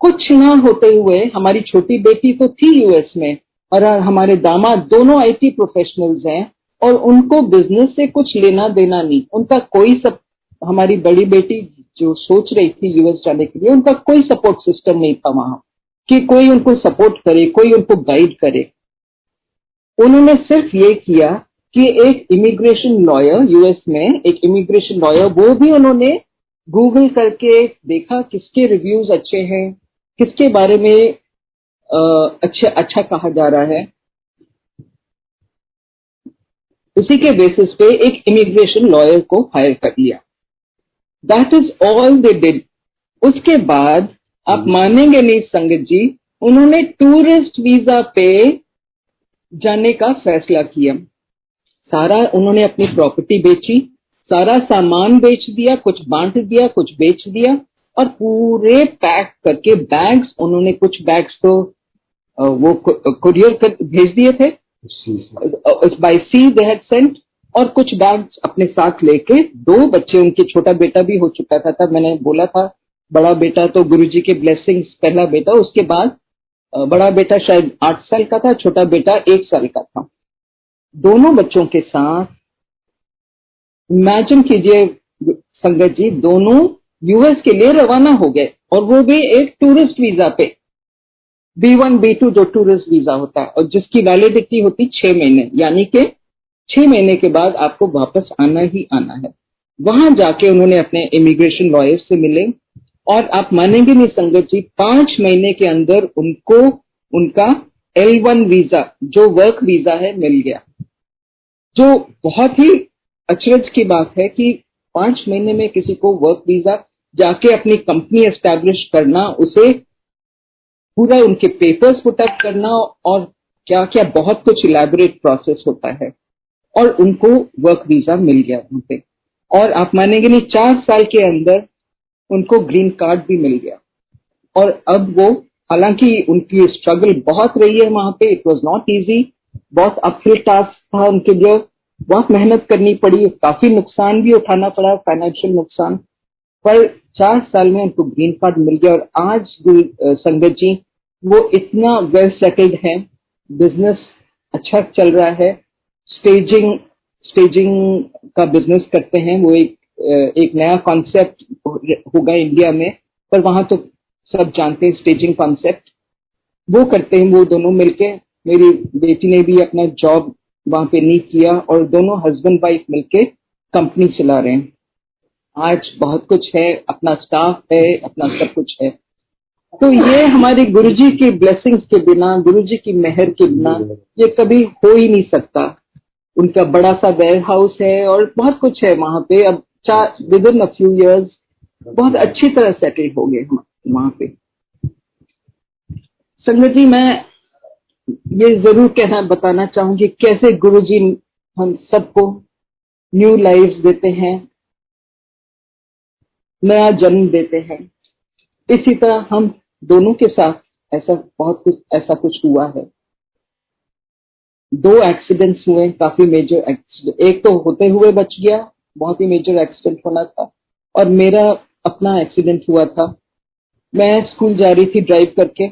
कुछ ना होते हुए हमारी छोटी बेटी तो थी US में, और हमारे दामाद दोनों IT प्रोफेशनल्स हैं, और उनको बिजनेस से कुछ लेना देना नहीं, उनका कोई सब, हमारी बड़ी बेटी जो सोच रही थी US जाने के लिए, उनका कोई सपोर्ट सिस्टम नहीं था वहां कि कोई उनको सपोर्ट करे, कोई उनको गाइड करे। उन्होंने सिर्फ ये किया कि एक इमिग्रेशन लॉयर, US में एक इमिग्रेशन लॉयर, वो भी उन्होंने गूगल करके देखा किसके रिव्यूज अच्छे हैं, किसके बारे में अच्छा कहा जा रहा है, उसी के बेसिस पे एक इमिग्रेशन लॉयर को हायर कर लिया। That is all they did. उसके बाद आप मानेंगे नहीं संगत जी, उन्होंने टूरिस्ट वीजा पे जाने का फैसला किया। सारा उन्होंने अपनी प्रॉपर्टी बेची, सारा सामान बेच दिया, कुछ बांट दिया, कुछ बेच दिया, और पूरे पैक करके बैग्स, उन्होंने कुछ बैग्स तो वो कुरियर कर भेज दिए थे, by sea they had sent, और कुछ बैग्स अपने साथ लेके दो बच्चे, उनके छोटा बेटा भी हो चुका था तब, मैंने बोला था बड़ा बेटा तो गुरुजी के ब्लेसिंग्स, पहला बेटा, उसके बाद बड़ा बेटा शायद 8 साल का था, छोटा बेटा 1 साल का था। दोनों बच्चों के साथ इमेजिन कीजिए संगत जी, दोनों यूएस के लिए रवाना हो गए, और वो भी एक टूरिस्ट वीजा पे, B1 B2 जो टूरिस्ट वीजा होता है, और जिसकी वैलिडिटी होती 6 महीने, यानी कि 6 महीने के बाद आपको वापस आना ही आना है। वहां जाके उन्होंने अपने इमिग्रेशन लॉयर से मिले, और आप मानेंगे नहीं संगत जी, 5 महीने के अंदर उनको उनका L1 वीजा जो वर्क वीजा है मिल गया। जो बहुत ही अचरज की बात है कि 5 महीने में किसी को वर्क वीजा, जाके अपनी कंपनी एस्टैब्लिश करना, उसे पूरा उनके पेपर्स पुट अप करना, और क्या क्या बहुत कुछ इलेबोरेट प्रोसेस होता है, और उनको वर्क वीजा मिल गया वहां पे। और आप मानेंगे नहीं, 4 साल के अंदर उनको ग्रीन कार्ड भी मिल गया। और अब वो, हालांकि उनकी स्ट्रगल बहुत रही है वहां पे, इट वाज नॉट इजी, बहुत अपहिल टास्क था उनके लिए, बहुत मेहनत करनी पड़ी, काफी नुकसान भी उठाना पड़ा, फाइनेंशियल नुकसान, पर 4 साल में उनको ग्रीन कार्ड मिल गया। और आज संगत जी वो इतना वेल सेटल्ड है, बिजनेस अच्छा चल रहा है, स्टेजिंग स्टेजिंग का बिजनेस करते हैं वो, एक नया कॉन्सेप्ट होगा इंडिया में, पर वहां तो सब जानते हैं स्टेजिंग कॉन्सेप्ट, वो करते हैं वो दोनों मिलके। मेरी बेटी ने भी अपना जॉब वहां पे नहीं किया, और दोनों हस्बैंड वाइफ मिलके कंपनी चला रहे हैं। आज बहुत कुछ है, अपना स्टाफ है, अपना सब कुछ है। तो ये हमारे गुरुजी की ब्लेसिंग्स के बिना, गुरुजी की मेहर के बिना ये कभी हो ही नहीं सकता। उनका बड़ा सा वेयर हाउस है और बहुत कुछ है वहां पे। अब with in a few years बहुत अच्छी तरह सेटल हो गए हम वहां पे। संगत जी, मैं ये जरूर कहना बताना चाहूंगी कैसे गुरुजी हम सबको न्यू लाइफ देते हैं, नया जन्म देते हैं। इसी तरह हम दोनों के साथ ऐसा कुछ हुआ है। 2 एक्सीडेंट्स हुए, काफी मेजर एक्सीडेंट, एक तो होते हुए बच गया, बहुत ही मेजर एक्सीडेंट होना था, और मेरा अपना एक्सीडेंट हुआ था। मैं स्कूल जा रही थी ड्राइव करके,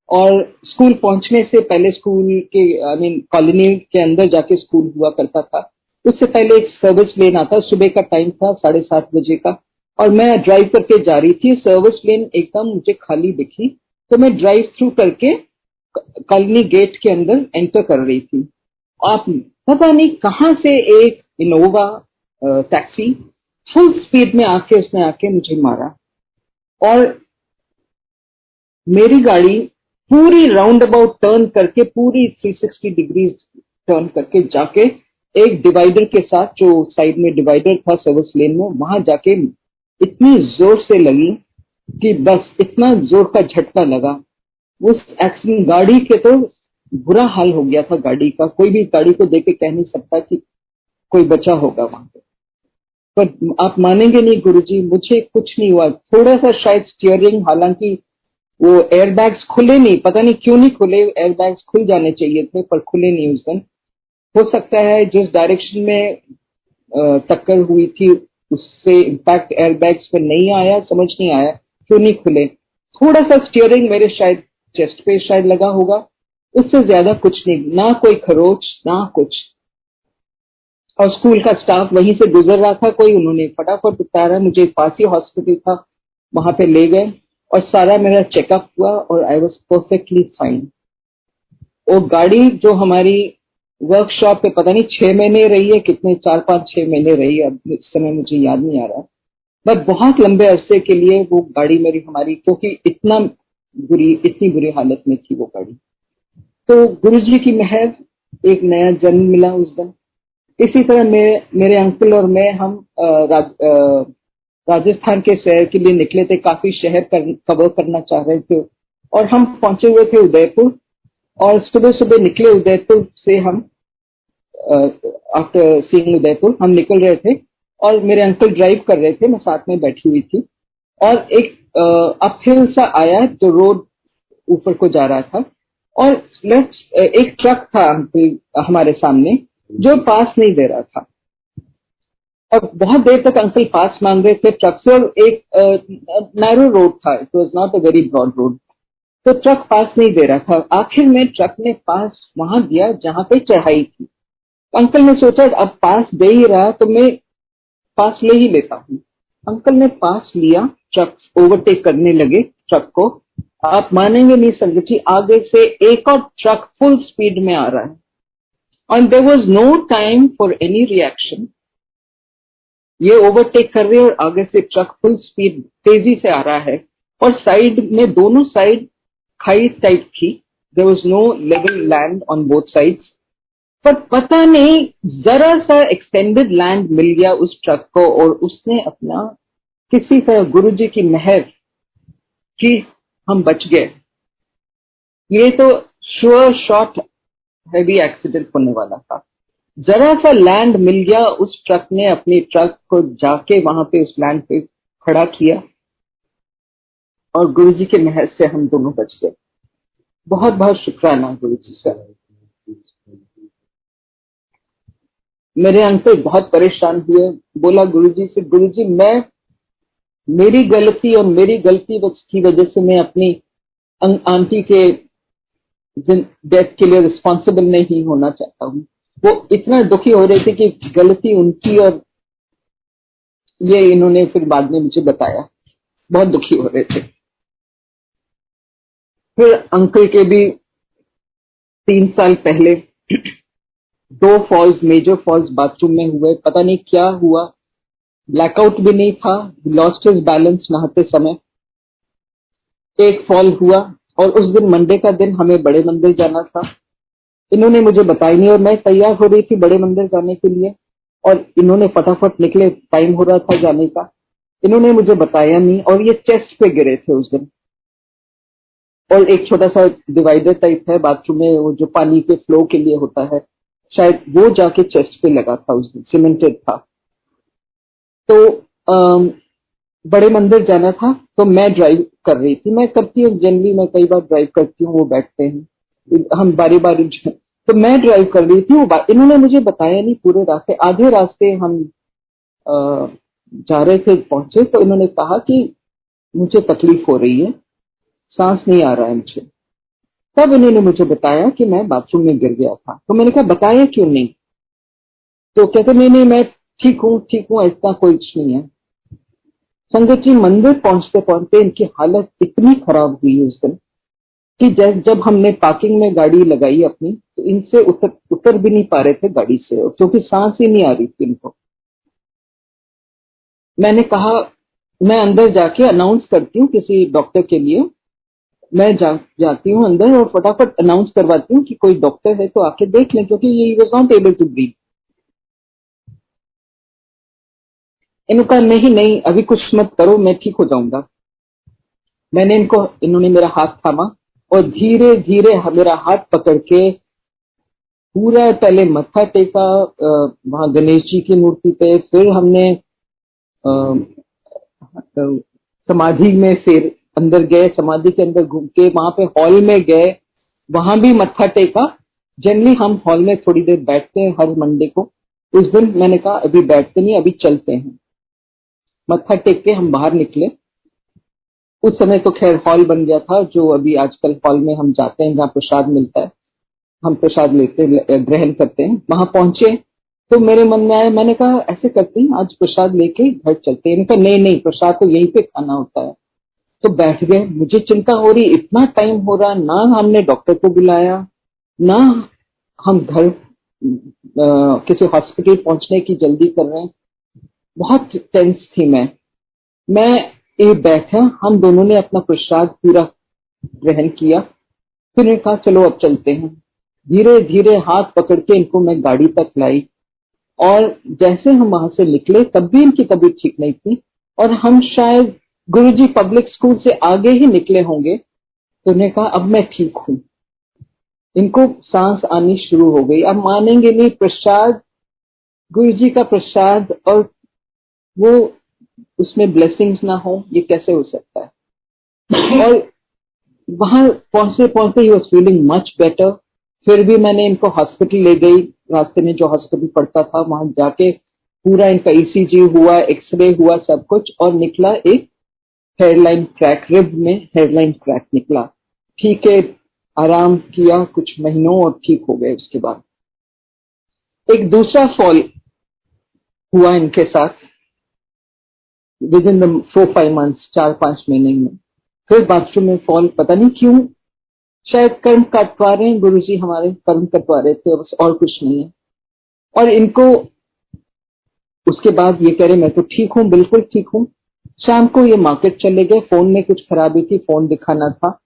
और स्कूल पहुंचने से पहले, स्कूल के कॉलोनी के अंदर जाके स्कूल हुआ करता था, उससे पहले एक सर्विस लेन आता, सुबह का टाइम था 7:30 बजे का, और मैं ड्राइव करके जा रही थी। सर्विस लेन एकदम मुझे खाली दिखी, तो मैं ड्राइव थ्रू करके कॉलोनी गेट के अंदर एंटर कर रही थी। आप पता नहीं कहां से एक इनोवा टैक्सी फुल स्पीड में आके उसने आके मुझे मारा, और मेरी गाड़ी पूरी राउंड अबाउट टर्न करके, पूरी 360 डिग्री टर्न करके जाके एक डिवाइडर के साथ, जो साइड में डिवाइडर था सर्विस लेन में, वहां जाके इतनी जोर से लगी कि बस इतना जोर का झटका लगा। उस एक्सीडेंट, गाड़ी के तो बुरा हाल हो गया था गाड़ी का, कोई भी गाड़ी को देख के कह नहीं सकता कि कोई बचा होगा वहां पे। पर आप मानेंगे नहीं गुरुजी, मुझे कुछ नहीं हुआ, थोड़ा सा शायद स्टीयरिंग, हालांकि वो एयरबैग्स खुले नहीं, पता नहीं क्यों नहीं खुले, एयरबैग्स खुल जाने चाहिए थे पर खुले नहीं उस दिन। हो सकता है जिस डायरेक्शन में टक्कर हुई थी उससे इम्पैक्ट एयरबैग्स पे नहीं आया, समझ नहीं आया क्यों नहीं खुले। थोड़ा सा स्टीयरिंग मेरे शायद चेस्ट पे शायद लगा होगा, उससे ज्यादा कुछ नहीं, ना कोई खरोच ना कुछ। और स्कूल का स्टाफ वहीं से गुजर रहा था कोई, उन्होंने फटाफट उतारा, मुझे पास ही हॉस्पिटल था, वहां पे ले गए, और सारा मेरा चेकअप हुआ, और आई वॉज परफेक्टली फाइन। वो गाड़ी जो हमारी वर्कशॉप पे पता नहीं 6 महीने रही है, कितने 4-5-6 महीने रही है, अब इस समय मुझे याद नहीं आ रहा, बट बहुत लंबे अरसे के लिए वो गाड़ी मेरी, हमारी, क्योंकि इतनी बुरी हालत में थी वो गाड़ी। तो गुरुजी की मेहर, एक नया जन्म मिला उस दिन। इसी तरह मेरे अंकल और मैं, हम राजस्थान के सैर के लिए निकले थे, काफी शहर कवर करना चाह रहे थे, और हम पहुंचे हुए थे उदयपुर, और सुबह सुबह निकले उदयपुर से हम, आफ्टर सीइंग उदयपुर हम निकल रहे थे, और मेरे अंकल ड्राइव कर रहे थे, मैं साथ में बैठी हुई थी, और एक अपहिल सा आया तो रोड ऊपर को जा रहा था और लेफ्ट एक ट्रक था हमारे सामने जो पास नहीं दे रहा था और बहुत देर तक अंकल पास मांग रहे थे ट्रक से और एक नैरो रोड था, it was not a very broad road, तो ट्रक पास नहीं दे रहा था। आखिर में ट्रक ने पास वहां दिया जहां पे चढ़ाई थी। अंकल ने सोचा अब पास दे ही रहा तो मैं पास ले ही लेता हूँ। अंकल ने पास लिया, ट्रक ओवरटेक करने लगे ट्रक को। आप मानेंगे नहीं संगत जी, आगे से एक और ट्रक फुल स्पीड में आ रहा है and there was no time for any reaction. ये ओवरटेक कर रहे हैं और आगे से ट्रक फुल स्पीड तेजी से आ रहा है और साइड में दोनों साइड खाई टाइप थी, there was no level land on both sides. पर पता नहीं जरा सा एक्सटेंडेड लैंड मिल गया उस ट्रक को और उसने अपना किसी तरह गुरुजी की मेहर कि हम बच गए। ये तो श्योर शॉट हैवी एक्सीडेंट होने वाला था। जरा सा लैंड मिल गया, उस ट्रक ने अपनी ट्रक को जाके वहां पे उस लैंड पे खड़ा किया और गुरुजी के मेहर से हम दोनों बच गए। बहुत बहुत शुक्राना गुरुजी का। मेरे अंकल बहुत परेशान हुए, बोला गुरुजी से, गुरुजी मैं मेरी गलती और मेरी गलती की वजह से मैं अपनी आंटी के डेथ के लिए रिस्पॉन्सिबल नहीं होना चाहता हूँ। वो इतना दुखी हो रहे थे कि गलती उनकी, और ये इन्होंने फिर बाद में मुझे बताया, बहुत दुखी हो रहे थे। फिर अंकल के भी 3 साल पहले 2 फॉल्स, मेजर फॉल्स बाथरूम में हुए, पता नहीं क्या हुआ, ब्लैकआउट भी नहीं था, लॉस्ट हिज बैलेंस नहाते समय। एक फॉल हुआ और उस दिन मंडे का दिन हमें बड़े मंदिर जाना था। इन्होंने मुझे बताया नहीं और मैं तैयार हो रही थी बड़े मंदिर जाने के लिए और इन्होंने फटाफट निकले, टाइम हो रहा था जाने का। इन्होंने मुझे बताया नहीं और ये चेस्ट पे गिरे थे उस दिन। और एक छोटा सा डिवाइडर टाइप है बाथरूम में, वो जो पानी के फ्लो के लिए होता है, शायद वो जाके चेस्ट पे लगा था उस दिन, सीमेंटेड था। तो बड़े मंदिर जाना था तो मैं ड्राइव कर रही थी। मैं करती हूँ जनरली, मैं कई बार ड्राइव करती हूँ, वो बैठते हैं, हम बारी बारी। तो मैं ड्राइव कर रही थी, इन्होंने मुझे बताया नहीं पूरे रास्ते। आधे रास्ते हम जा रहे थे, पहुंचे तो इन्होंने कहा कि मुझे तकलीफ हो रही है, सांस नहीं आ रहा है मुझे। तब इन्होंने मुझे बताया कि मैं बाथरूम में गिर गया था। तो मैंने कहा बताया क्यों नहीं? तो कहते नहीं नहीं मैं ठीक हूँ, ऐसा कोई कुछ नहीं है। संगत जी, मंदिर पहुंचते पहुंचते इनकी हालत इतनी खराब हुई उस दिन कि जब हमने पार्किंग में गाड़ी लगाई अपनी, तो इनसे उतर भी नहीं पा रहे थे गाड़ी से, क्योंकि सांस ही नहीं आ रही थी इनको। मैंने कहा मैं अंदर जाके अनाउंस करती हूँ किसी डॉक्टर के लिए। मैं जाती हूँ अंदर और फटाफट अनाउंस करवाती हूँ कि कोई डॉक्टर है तो आके देख लें, क्योंकि ये was not able to breathe. इनका नहीं अभी कुछ मत करो, मैं ठीक हो जाऊंगा। इन्होंने मेरा हाथ थामा और धीरे धीरे मेरा हाथ पकड़ के पूरा पहले मत्था टेका वहां गणेश जी की मूर्ति पे, फिर हमने समाधि में फिर अंदर गए, समाधि के अंदर घूम के वहां पे हॉल में गए, वहां भी मत्था टेका। जनरली हम हॉल में थोड़ी देर बैठते हैं हर मंडे को। उस दिन मैंने कहा अभी बैठते नहीं, अभी चलते हैं। मत्था टेक के हम बाहर निकले। उस समय तो खैर हॉल बन गया था, जो अभी आजकल हॉल में हम जाते हैं जहाँ प्रसाद मिलता है, हम प्रसाद लेते ग्रहण करते हैं। वहां पहुंचे तो मेरे मन में आया, मैंने कहा ऐसे करते हैं आज प्रसाद लेके घर चलते हैं। इनका नहीं प्रसाद तो यहीं पे खाना होता है। तो बैठ गए। मुझे चिंता हो रही, इतना टाइम हो रहा, ना हमने डॉक्टर को बुलाया, ना हम घर किसी हॉस्पिटल पहुंचने की जल्दी कर रहे हैं। बहुत टेंस थी मैं ये बैठा, हम दोनों ने अपना प्रसाद पूरा ग्रहण किया। फिर ने कहा चलो अब चलते हैं। धीरे धीरे हाथ पकड़ के इनको मैं गाड़ी तक लाई और जैसे हम वहां से निकले तब भी इनकी तबीयत ठीक नहीं थी और हम शायद गुरुजी पब्लिक स्कूल से आगे ही निकले होंगे। तो उन्हें कहा अब मैं ठीक हूं। इनको सांस आनी शुरू हो गई। अब मानेंगे नहीं, प्रसाद, गुरुजी का प्रसाद और वो उसमें ब्लेसिंग्स ना हो, ये कैसे हो सकता है? और वहां पहुंचते पहुंचते he was feeling much better. फिर भी मैंने इनको हॉस्पिटल ले गई, रास्ते में जो हॉस्पिटल पड़ता था वहां जाके पूरा इनका ईसीजी हुआ, एक्सरे हुआ, सब कुछ, और निकला एक हेयरलाइन क्रैक, रिब में हेयरलाइन क्रैक निकला। ठीक है, आराम किया कुछ महीनों और ठीक हो गए। उसके बाद एक दूसरा फॉल हुआ इनके साथ विद इन द 4-5 मंथ्स, 4-5 महीने में। फिर बाथरूम में फॉल, पता नहीं क्यों, शायद कर्म कटवा रहे हैं गुरुजी, हमारे कर्म कटवा रहे थे, बस और कुछ नहीं है। और इनको उसके बाद ये कह रहे मैं तो ठीक हूँ, बिल्कुल ठीक हूँ। शाम को ये मार्केट चले गए, फोन में कुछ खराबी थी, फोन दिखाना था,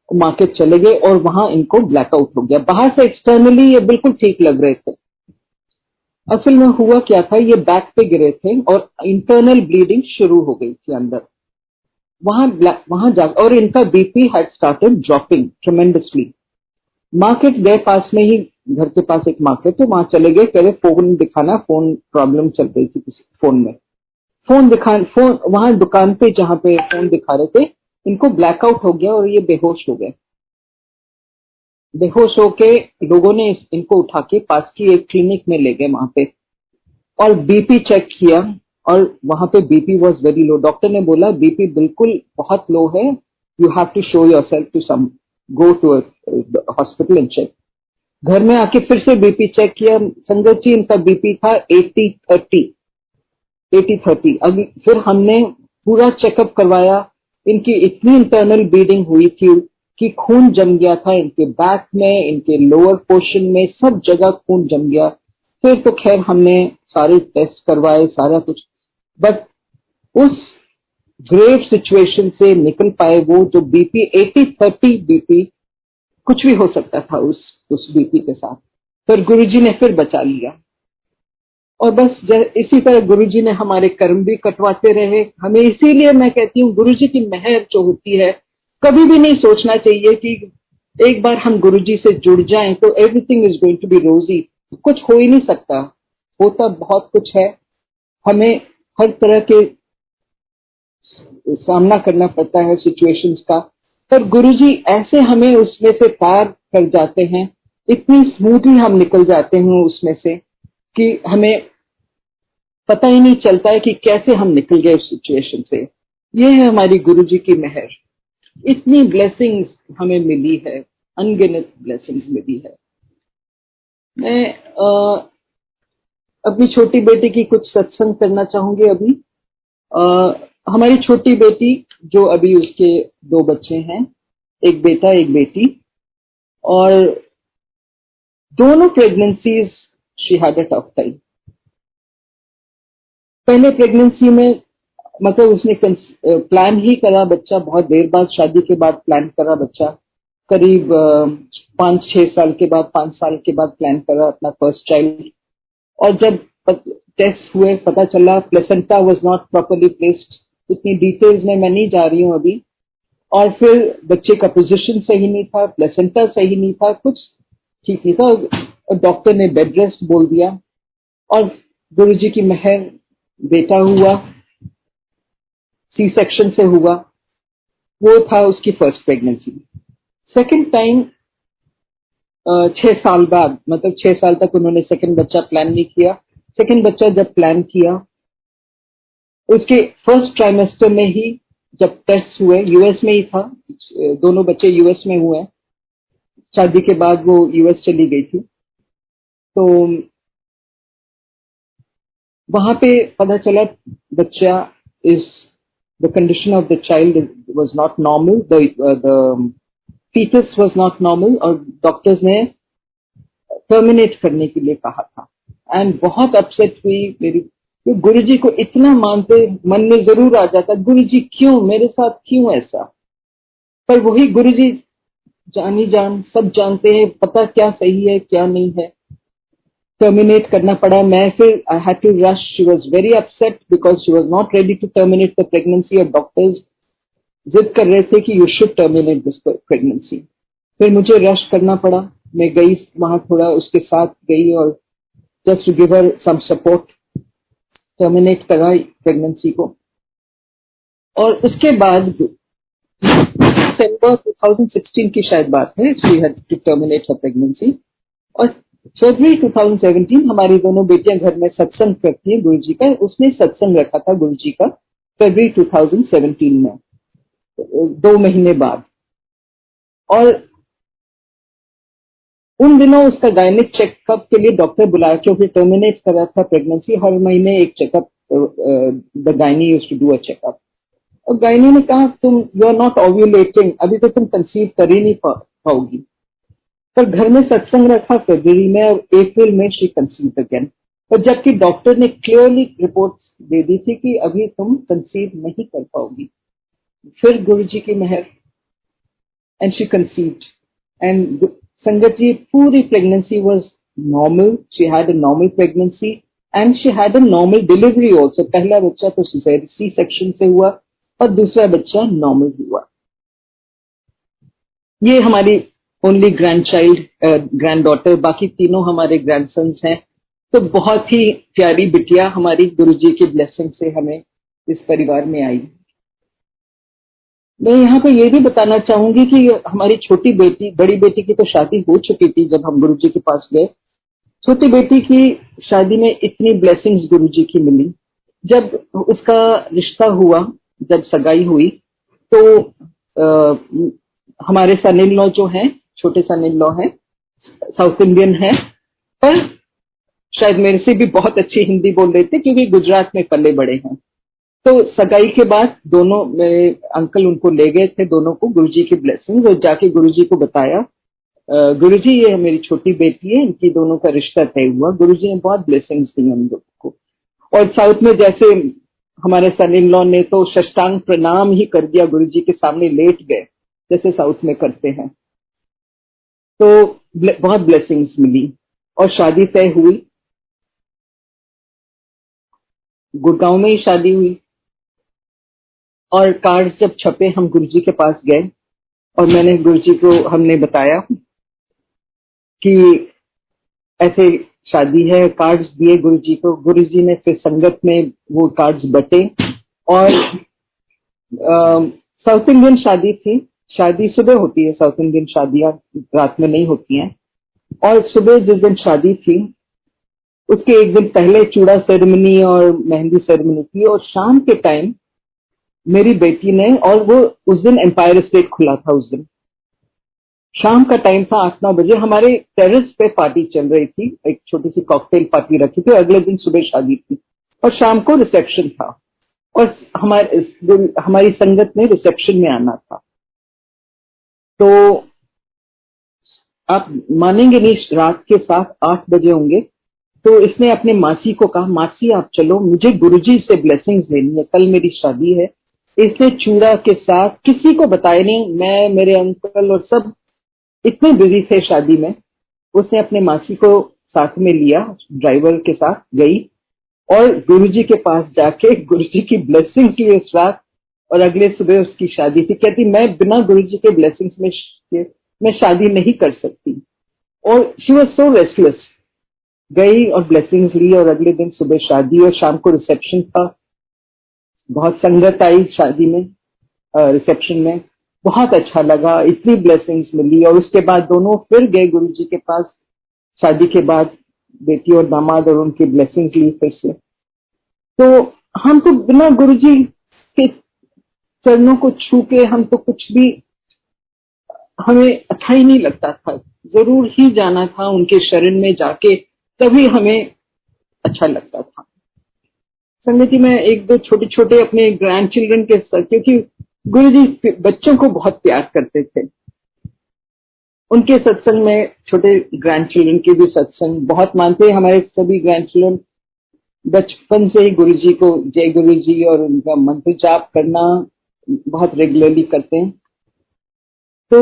मार्केट चले गए और वहां इनको ब्लैकआउट हो गया। बाहर से एक्सटर्नली ये बिल्कुल ठीक लग रहे थे, असल में हुआ क्या था, ये बैक पे गिरे थे और इंटरनल ब्लीडिंग शुरू हो गई थी अंदर। वहां जा, और इनका BP had started dropping tremendously. Market गए, पास में ही घर के पास एक मार्केट है, वहां चले गए, कह रहे फोन दिखाना, फोन प्रॉब्लम चल रही थी किसी फोन में। फोन वहां दुकान पे जहां पे फोन दिखा रहे थे, इनको ब्लैकआउट हो गया और ये बेहोश हो गए। बेहोश होके लोगों ने इनको उठा के पास की एक क्लिनिक में ले गए वहां पे, और बीपी चेक किया और वहां पे BP was very low. Doctor ने बोला बीपी बिल्कुल बहुत लो है, you have to show yourself to some, go to hospital and check. घर में आके फिर से बीपी चेक किया, संगत जी इनका बीपी था 80-30। अभी फिर हमने पूरा चेकअप करवाया, इनकी इतनी इंटरनल ब्लीडिंग हुई थी कि खून जम गया था इनके बैक में, इनके लोअर पोर्शन में, सब जगह खून जम गया। फिर तो खैर हमने सारे टेस्ट करवाए, सारा कुछ, बट उस ग्रेव सिचुएशन से निकल पाए वो। जो बीपी 80-30 बीपी, कुछ भी हो सकता था उस बीपी के साथ। फिर गुरुजी ने फिर बचा लिया, और बस इसी तरह गुरुजी ने हमारे कर्म भी कटवाते रहे हमें। इसीलिए मैं कहती हूँ गुरुजी की मेहर जो होती है, कभी भी नहीं सोचना चाहिए कि एक बार हम गुरुजी से जुड़ जाएं तो everything is going to be rosy. कुछ हो ही नहीं सकता, होता बहुत कुछ है, हमें हर तरह के सामना करना पड़ता है सिचुएशंस का, पर गुरुजी ऐसे हमें उसमें से पार कर जाते हैं, इतनी स्मूथली हम निकल जाते हैं उसमें से कि हमें पता ही नहीं चलता है कि कैसे हम निकल गए उस सिचुएशन से। ये है हमारी गुरुजी की मेहर। इतनी ब्लेसिंग्स हमें मिली है, अनगिनत ब्लेसिंग्स मिली है। मैं अपनी छोटी बेटी की कुछ सत्संग करना चाहूंगी अभी। हमारी छोटी बेटी जो अभी, उसके 2 बच्चे हैं, एक बेटा एक बेटी, और दोनों pregnancies she had a tough time. पहले प्रेगनेंसी में मतलब उसने प्लान ही करा बच्चा, बहुत देर बाद, शादी के बाद प्लान करा बच्चा, करीब 5-6 साल के बाद, 5 साल के बाद प्लान करा अपना फर्स्ट चाइल्ड। और जब टेस्ट हुए पता चला placenta was not properly placed. इतनी डिटेल्स में मैं नहीं जा रही हूँ अभी। और फिर बच्चे का पोजीशन सही नहीं था, प्लेसेंटा सही नहीं था, कुछ ठीक नहीं था, और डॉक्टर ने बेड रेस्ट बोल दिया। और गुरुजी की मेहर, बेटा हुआ, सी सेक्शन से हुआ। वो था उसकी फर्स्ट प्रेगनेंसी। सेकंड टाइम 6 साल बाद, मतलब 6 साल तक उन्होंने सेकंड बच्चा प्लान नहीं किया। सेकंड बच्चा जब प्लान किया, उसके फर्स्ट ट्राइमेस्टर में ही जब टेस्ट हुए, यूएस में ही था, दोनों बच्चे यूएस में हुए, शादी के बाद वो यूएस चली गई थी। तो वहां पे पता चला बच्चा is, the condition of the child was not normal, the foetus was not normal, और डॉक्टर्स ने टर्मिनेट करने के लिए कहा था। एंड बहुत अपसेट हुई मेरी, तो गुरुजी को इतना मानते, मन में जरूर आ जाता गुरुजी क्यों मेरे साथ, क्यों ऐसा। पर वही गुरुजी जानी जान, सब जानते हैं, पता क्या सही है क्या नहीं है। टर्मिनेट करना पड़ा। मैं फिर I had to rush, she was very upset because she was not ready to terminate the pregnancy, और डॉक्टर्स जिद कर रहे थे कि you should terminate this pregnancy. फिर मुझे रश करना पड़ा, मैं गई वहां, थोड़ा उसके साथ गई, और just to give her some support, terminate करा प्रेगनेंसी को। और उसके बाद November 2016 की शायद बात है, she had to terminate her pregnancy। और February 2017 हमारी दोनों बेटियां घर में सत्संग करती हैं गुरुजी का। उसने सत्संग रखा था गुरुजी का February 2017 में, 2 महीने बाद। और उन दिनों उसका गायनिक चेकअप के लिए डॉक्टर बुलाया, क्योंकि टर्मिनेट कर रहा था प्रेगनेंसी। हर महीने एक checkup, the gynae used to do a checkup. और गायनी ने कहा तुम यू आर नॉट ओव्यूलेटिंग, अभी तो तुम कंसीव कर ही नहीं पाओगी। पर घर में सत्संग रखा फरवरी में, और अप्रैल में शी कंसीव अगेन। और जबकि डॉक्टर ने क्लियरली रिपोर्ट दे दी थी कि अभी तुम कंसीव नहीं कर पाओगी। फिर गुरुजी की मेहर, एंड शी कंसीव्ड। एंड संगत जी, पूरी pregnancy was normal. She had a normal pregnancy and she had a normal delivery also. पहला बच्चा तो सी सेक्शन से हुआ और दूसरा बच्चा नॉर्मल हुआ। ये हमारी only grand child, grand daughter, बाकी तीनों हमारे ग्रैंडसन्स हैं। तो बहुत ही प्यारी बिटिया हमारी गुरुजी की ब्लेसिंग से हमें इस परिवार में आई। मैं यहाँ पे ये भी बताना चाहूंगी कि हमारी छोटी बेटी, बड़ी बेटी की तो शादी हो चुकी थी जब हम गुरुजी के पास गए। छोटी बेटी की शादी में इतनी ब्लेसिंग्स गुरुजी की मिली। जब उसका रिश्ता हुआ, जब सगाई हुई, तो हमारे सन इन लॉ जो हैं, छोटे सन इन लॉ हैं, साउथ इंडियन है, पर शायद मेरे से भी बहुत अच्छी हिंदी बोल रहे थे क्योंकि गुजरात में पले बड़े हैं। तो सगाई के बाद दोनों मेरे अंकल उनको ले गए थे, दोनों को, गुरुजी की ब्लेसिंग्स, और जाके गुरुजी को बताया, गुरुजी ये मेरी छोटी बेटी है, इनकी दोनों का रिश्ता तय हुआ। गुरुजी ने बहुत ब्लेसिंग्स दी हम लोग को। और साउथ में जैसे हमारे सन इन लॉ ने तो साष्टांग प्रणाम ही कर दिया, गुरुजी के सामने लेट गए जैसे साउथ में करते हैं। तो बहुत ब्लेसिंग्स मिली और शादी तय हुई। गुड़गांव में ही शादी हुई। और कार्ड जब छपे, हम गुरुजी के पास गए और मैंने गुरुजी को हमने बताया कि ऐसे शादी है, कार्ड्स दिए गुरुजी को। गुरुजी ने फिर संगत में वो कार्ड्स बटे। और साउथ इंडियन शादी थी। शादी सुबह होती है, साउथ इंडियन शादियां रात में नहीं होती हैं। और सुबह जिस दिन शादी थी उसके एक दिन पहले चूड़ा सेरेमनी और मेहंदी सेरेमनी थी। और शाम के टाइम मेरी बेटी ने, और वो उस दिन एम्पायर स्टेट खुला था, उस दिन शाम का टाइम था, 8-9 बजे, हमारे टेरेस पे पार्टी चल रही थी, एक छोटी सी कॉकटेल पार्टी रखी थी। अगले दिन सुबह शादी थी और शाम को रिसेप्शन था। और हमारी संगत में रिसेप्शन में आना था। तो आप मानेंगे नहीं, रात के 7-8 बजे होंगे। तो इसने अपने मासी को कहा, मासी आप चलो, मुझे गुरुजी से ब्लेसिंग्स लेनी है, कल मेरी शादी है। इसने चूड़ा के साथ, किसी को बताया नहीं, मैं, मेरे अंकल और सब इतने बिजी थे शादी में। उसने अपने मासी को साथ में लिया, ड्राइवर के साथ गई और गुरुजी के पास जाके गुरुजी की ब्लेसिंग्स ली उस रात। और अगले सुबह उसकी शादी थी। कहती मैं बिना गुरुजी के ब्लेसिंग्स में मैं शादी नहीं कर सकती। और शी वाज सो रेस्टलेस। गई और ब्लेसिंग्स ली और अगले दिन सुबह शादी और शाम को रिसेप्शन था। बहुत संगत आई शादी में, रिसेप्शन में। बहुत अच्छा लगा, इतनी ब्लेसिंग्स मिली। और उसके बाद दोनों फिर गए गुरुजी के पास शादी के बाद, बेटी और दामाद, और उनकी ब्लेसिंग्स ली फिर से। तो हम तो बिना गुरुजी के चरणों को छू के हम तो कुछ भी, हमें अच्छा ही नहीं लगता था। जरूर ही जाना था उनके शरण में जाके, तभी हमें अच्छा लगता था। संगत जी, मैं एक दो छोटे छोटे अपने ग्रैंड चिल्ड्रन के साथ, क्योंकि गुरुजी बच्चों को बहुत प्यार करते थे, उनके सत्संग में छोटे ग्रैंड चिल्ड्रन के भी सत्संग बहुत मानते हैं। हमारे सभी ग्रैंड चिल्ड्रन बचपन से ही गुरुजी को, जय गुरुजी और उनका मंत्र जाप करना बहुत रेगुलरली करते हैं। तो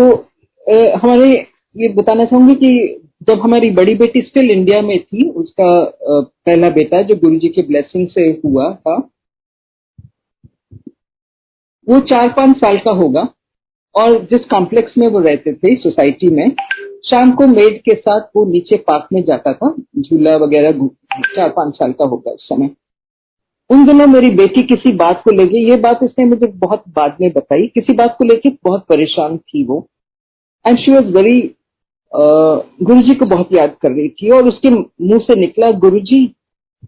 हमारे ये बताना चाहूंगी कि जब हमारी बड़ी बेटी स्टिल इंडिया में थी, उसका पहला बेटा जो गुरुजी के ब्लेसिंग से हुआ था, वो 4-5 साल का होगा। और जिस कॉम्प्लेक्स में वो रहते थे, सोसाइटी में, शाम को मेड के साथ वो नीचे पार्क में जाता था, झूला वगैरह। 4-5 साल का होगा उस समय। उन दिनों मेरी बेटी किसी बात को लेके, ये बात उसने मुझे बहुत बाद में बताई, किसी बात को लेके बहुत परेशान थी वो, एंड शी वॉज वेरी, गुरुजी को बहुत याद कर रही थी, और उसके मुंह से निकला, गुरुजी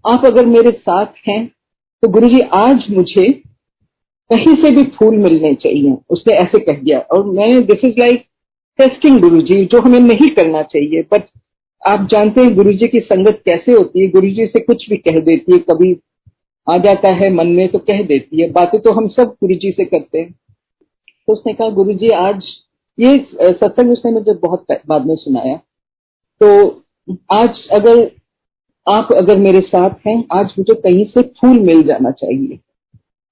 आप अगर मेरे साथ हैं तो गुरुजी आज मुझे कहीं से भी फूल मिलने चाहिए, उसने ऐसे कह दिया। और मैं, दिस इज लाइक टेस्टिंग गुरुजी, जो हमें नहीं करना चाहिए, बट आप जानते हैं गुरुजी की संगत कैसे होती है, गुरुजी से कुछ भी कह देती है, कभी आ जाता है मन में तो कह देती है, बातें तो हम सब गुरुजी से करते हैं। तो उसने कहा गुरुजी आज, ये सत्संग उसने मुझे बहुत बाद में सुनाया, तो आज अगर आप अगर मेरे साथ हैं, आज मुझे कहीं से फूल मिल जाना चाहिए।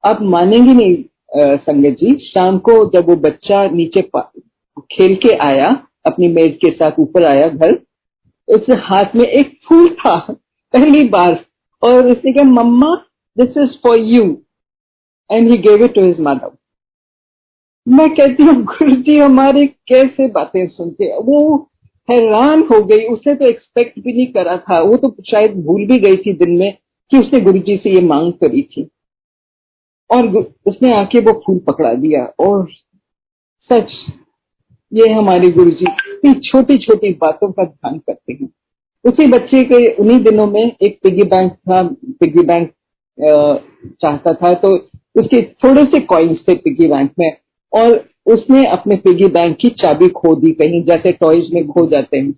आप मानेंगे नहीं संगत जी, शाम को जब वो बच्चा नीचे खेल के आया, अपनी मेज के साथ ऊपर आया घर, उसके हाथ में एक फूल था पहली बार, और उसने कहा mamma this is for you, and he gave it to his mother. मैं कहती हूँ गुरुजी हमारे कैसे बातें सुनते, वो हैरान हो गई, उसने तो एक्सपेक्ट भी नहीं करा था, वो तो शायद भूल भी गई थी दिन में कि उसने गुरुजी से ये मांग करी थी, और उसने आके वो फूल पकड़ा दिया। और सच, ये हमारे गुरुजी इतनी छोटी छोटी बातों का ध्यान करते हैं। उसी बच्चे के उन्हीं दिनों में एक पिगी बैंक था, पिगी बैंक चाहता था, तो उसके थोड़े से कॉइन्स थे पिगी बैंक में, और उसने अपने पिगी बैंक की चाबी खो दी कहीं, जैसे टॉयज में खो जाते हैं,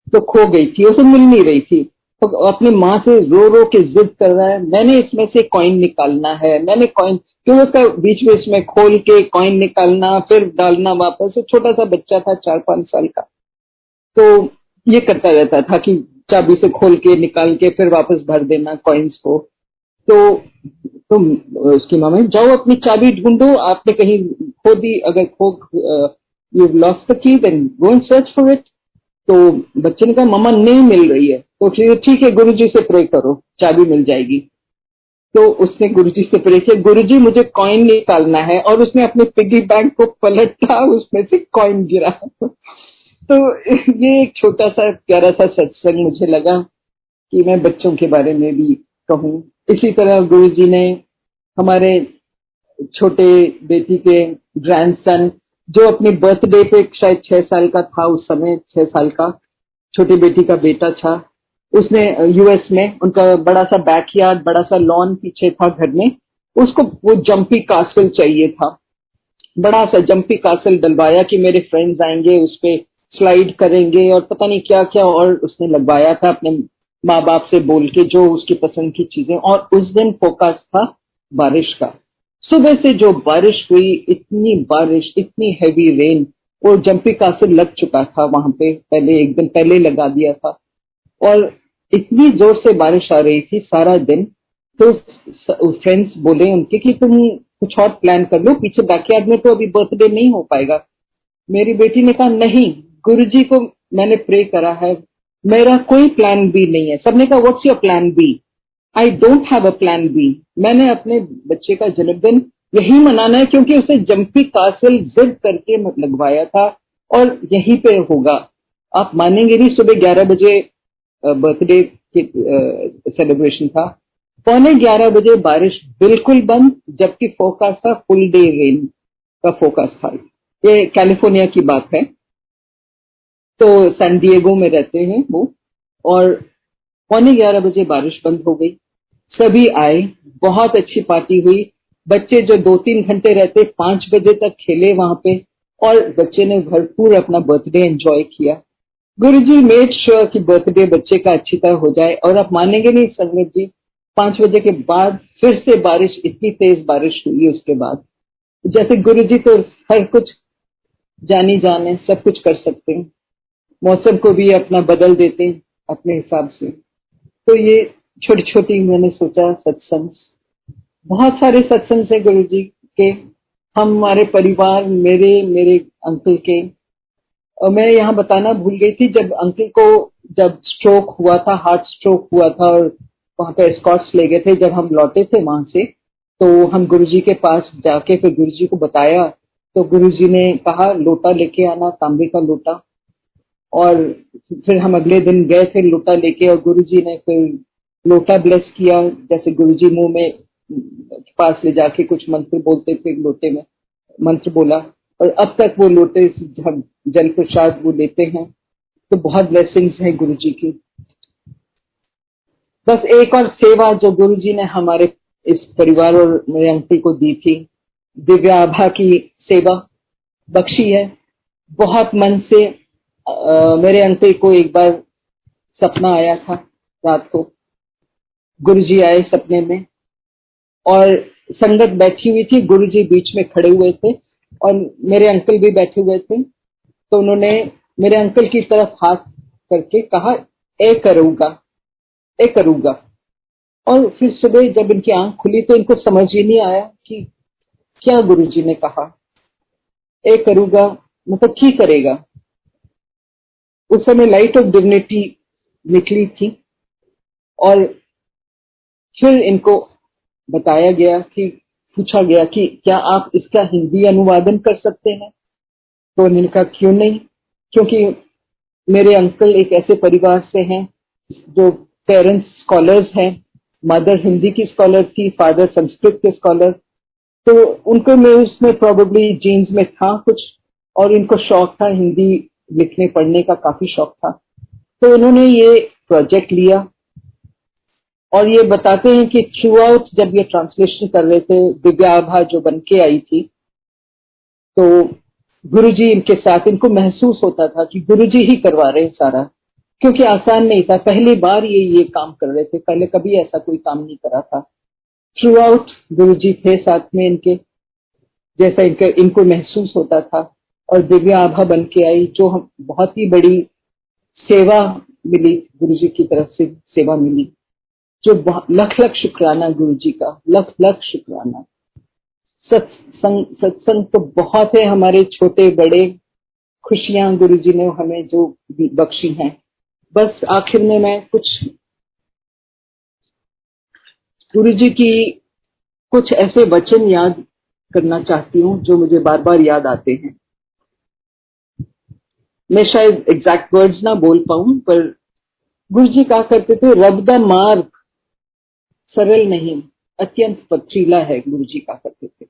तो खो गई थी, उसे मिल नहीं रही थी, तो अपनी माँ से रो रो के जिद कर रहा है, मैंने इसमें से कॉइन निकालना है, मैंने कॉइन, क्यों उसका बीच में इसमें खोल के कॉइन निकालना फिर डालना वापस, छोटा सा बच्चा था 4-5 साल का, तो ये करता रहता था कि चाबी से खोल के निकाल के फिर वापस भर देना कॉइन्स को। तो उसकी माँ में, जाओ अपनी चाबी ढूंढो, आपने कहीं खो दी, अगर खो, you lost the key, then go and search for it. तो बच्चे ने कहा मम्मा नहीं मिल रही है, तो ठीक है गुरुजी से प्रे करो, चाबी मिल जाएगी। तो उसने गुरुजी से प्रे किया, गुरुजी मुझे कॉइन निकालना है, और उसने अपने पिगी बैंक को पलटा, उसमें से कॉइन गिरा। तो ये एक छोटा सा प्यारा सा सत्संग मुझे लगा कि मैं बच्चों के बारे में भी कहूँ। इसी तरह गुरुजी ने हमारे छोटे बेटी के ग्रैंडसन, जो अपने बर्थडे पे शायद 6 साल का था उस समय, 6 साल का छोटी बेटी का बेटा था, उसने यूएस में उनका बड़ा सा बैकयार्ड, बड़ा सा लॉन पीछे था घर में, उसको वो जंपी कासल चाहिए था, बड़ा सा जंपी कासल डलवाया कि मेरे फ्रेंड्स आएंगे उस पे स्लाइड करेंगे और पता नहीं क्या क्या, और उसने लगवाया था अपने माँ बाप से बोल के जो उसकी पसंद की चीजें। और उस दिन फोकस था बारिश का, सुबह से जो बारिश हुई, इतनी बारिश, इतनी हैवी रेन, और जंपी कासल लग चुका था वहां पे, पहले एक दिन पहले लगा दिया था, और इतनी जोर से बारिश आ रही थी सारा दिन। तो फ्रेंड्स बोले उनके कि तुम कुछ और प्लान कर लो, पीछे बैकयार्ड में तो अभी बर्थडे नहीं हो पाएगा। मेरी बेटी ने कहा नहीं, गुरुजी को मैंने प्रे करा है, मेरा कोई प्लान बी नहीं है। सबने कहा what's your plan B? I don't have a plan B. मैंने अपने बच्चे का जन्मदिन यही मनाना है, क्योंकि उसे जंपी कासल जिद करके लगवाया था, और यहीं पे होगा। आप मानेंगे नहीं, सुबह 11 बजे बर्थडे सेलिब्रेशन था, 11:15 बजे बारिश बिल्कुल बंद, जबकि फोकस था फुल डे रेन का फोकस था। ये कैलिफोर्निया की बात है, तो सैन डिएगो में रहते हैं वो, और 11:15 बजे बारिश बंद हो गई, सभी आए, बहुत अच्छी पार्टी हुई, बच्चे जो 2-3 घंटे रहते 5 बजे तक खेले वहां पे, और बच्चे ने भरपूर अपना बर्थडे एंजॉय किया। गुरुजी मेड श्योर कि बर्थडे बच्चे का अच्छी तरह हो जाए। और आप मानेंगे नहीं संगत जी, 5 बजे के बाद फिर से बारिश, इतनी तेज बारिश हुई उसके बाद, जैसे गुरुजी तो हर कुछ जानी जाने, सब कुछ कर सकते हैं, मौसम को भी अपना बदल देते हैं अपने हिसाब से। तो ये छोटी छोटी मैंने सोचा सत्संग, बहुत सारे सत्संग है गुरुजी के, हमारे परिवार, मेरे मेरे अंकल के। और मैं यहाँ बताना भूल गई थी, जब अंकल को जब स्ट्रोक हुआ था, हार्ट स्ट्रोक हुआ था, और वहां पे एस्कॉर्ट्स ले गए थे, जब हम लौटे थे वहां से, तो हम गुरुजी के पास जाके फिर गुरुजी को बताया, तो गुरुजी ने कहा लोटा लेके आना, तांबे का लोटा। और फिर हम अगले दिन गए थे लोटा लेके, और गुरुजी ने फिर लोटा ब्लेस किया, जैसे गुरुजी मुंह में के पास ले जाके कुछ मंत्र बोलते थे, लोटे में मंत्र बोला, और अब तक वो लोटे से हम जल प्रसाद वो लेते हैं। तो बहुत ब्लेसिंग्स है गुरुजी की। बस एक और सेवा जो गुरुजी ने हमारे इस परिवार और मेरे आंटी को दी थी, दिव्या आभा की सेवा बख्शी है। बहुत मन से मेरे आंटी को एक बार सपना आया था रात को, गुरुजी आए सपने में और संगत बैठी हुई थी, गुरुजी बीच में खड़े हुए थे और मेरे अंकल भी बैठे हुए थे। तो उन्होंने मेरे अंकल की तरफ हाथ करके कहा, ए करूंगा, ए करूंगा। और फिर सुबह जब इनकी आंख खुली तो इनको समझ ही नहीं आया कि क्या गुरुजी ने कहा। ए करूंगा मतलब की करेगा। उस समय लाइट ऑफ डिविनिटी निकली थी और फिर इनको बताया गया कि पूछा गया कि क्या आप इसका हिंदी अनुवादन कर सकते हैं। तो उन्होंने कहा क्यों नहीं, क्योंकि मेरे अंकल एक ऐसे परिवार से हैं जो पेरेंट्स स्कॉलर्स हैं, मदर हिंदी की स्कॉलर थी, फादर संस्कृत के स्कॉलर। तो उनको में उसमें प्रोबेबली जीन्स में था कुछ, और इनको शौक था हिंदी लिखने पढ़ने का, काफी शौक था। तो उन्होंने ये प्रोजेक्ट लिया और ये बताते हैं कि थ्रू आउट जब ये ट्रांसलेशन कर रहे थे, दिव्या आभा जो बन के आई थी, तो गुरुजी इनके साथ, इनको महसूस होता था कि गुरुजी ही करवा रहे हैं सारा, क्योंकि आसान नहीं था, पहली बार ये काम कर रहे थे, पहले कभी ऐसा कोई काम नहीं करा था। थ्रू आउट गुरुजी थे साथ में इनके, जैसा इनको महसूस होता था। और दिव्या आभा बन के आई, जो हम बहुत ही बड़ी सेवा मिली, गुरुजी की तरफ से सेवा मिली, जो लख लख शुक्राना गुरुजी का, लख लख शुक्राना। सत्संग तो बहुत है, हमारे छोटे बड़े खुशियां गुरुजी ने हमें जो बख्शी हैं। बस आखिर में मैं कुछ गुरुजी की कुछ ऐसे वचन याद करना चाहती हूँ जो मुझे बार बार याद आते हैं। मैं शायद एग्जैक्ट वर्ड्स ना बोल पाऊं, पर गुरुजी कहा करते थे, रब दा मार्ग सरल नहीं, अत्यंत पथरीला है। गुरुजी कहा करते थे,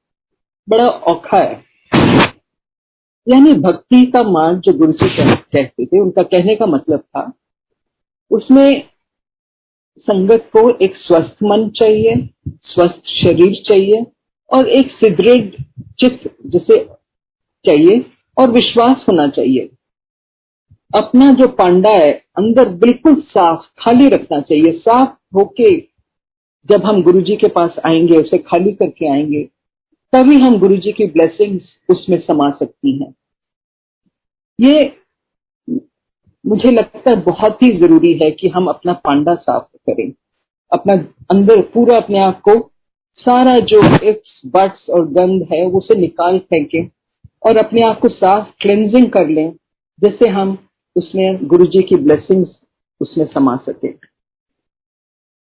बड़ा औखा है। यानी भक्ति का मार्ग जो गुरुजी कहते थे, उनका कहने का मतलब था, उसमें संगत को एक स्वस्थ मन चाहिए, स्वस्थ शरीर चाहिए और एक सुदृढ़ चित्त जिसे चाहिए, और विश्वास होना चाहिए। अपना जो पांडा है अंदर बिल्कुल साफ खाली रखना चाहिए। साफ होके जब हम गुरुजी के पास आएंगे, उसे खाली करके आएंगे, तभी हम गुरुजी की ब्लेसिंग्स उसमें समा सकती हैं। ये मुझे लगता है बहुत ही जरूरी है कि हम अपना पांडा साफ करें, अपना अंदर पूरा अपने आप को, सारा जो इफ्स बट्स और गंध है उसे निकाल फेंकें और अपने आप को साफ क्लेंजिंग कर लें, जिससे हम उसमें गुरुजी की ब्लेसिंग्स उसमें समा सके।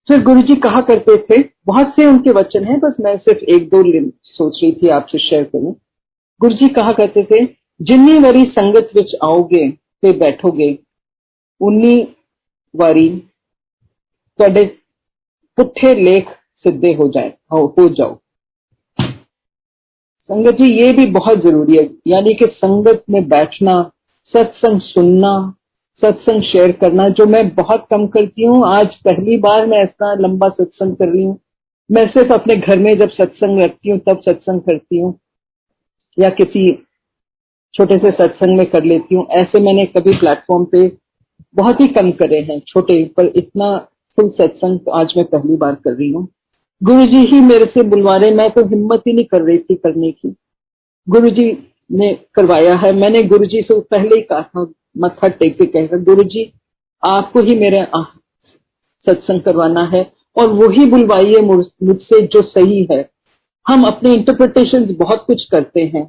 फिर गुरुजी कहा करते थे, बहुत से उनके वचन हैं, बस मैं सिर्फ एक दो सोच रही थी आपसे शेयर करूं। गुरुजी कहा करते थे, जिन्नी वारी संगत विच आओगे ते बैठोगे, उन्नी वारी तुहाडे पुट्ठे लेख सिद्धे हो जाओ। संगत जी ये भी बहुत जरूरी है, यानी कि संगत में बैठना, सत्संग सुनना, सत्संग शेयर करना, जो मैं बहुत कम करती हूँ। आज पहली बार मैं ऐसा लंबा सत्संग कर रही हूँ। मैं सिर्फ अपने घर में जब सत्संग रखती हूँ तब सत्संग करती हूँ, या किसी छोटे से सत्संग में कर लेती हूँ। ऐसे मैंने कभी प्लेटफॉर्म पे बहुत ही कम करे हैं, छोटे, पर इतना फुल सत्संग तो आज मैं पहली बार कर रही हूँ। गुरुजी ही मेरे से बुलवा रहे, मैं तो हिम्मत ही नहीं कर रही थी करने की। गुरुजी ने करवाया है। मैंने गुरुजी से पहले ही कहा था, मत्था टेक के कहकर, गुरुजी आपको ही मेरे सत्संग करवाना है, और वही बुलवाइए मुझसे जो सही है। हम अपने इंटरप्रिटेशन बहुत कुछ करते हैं,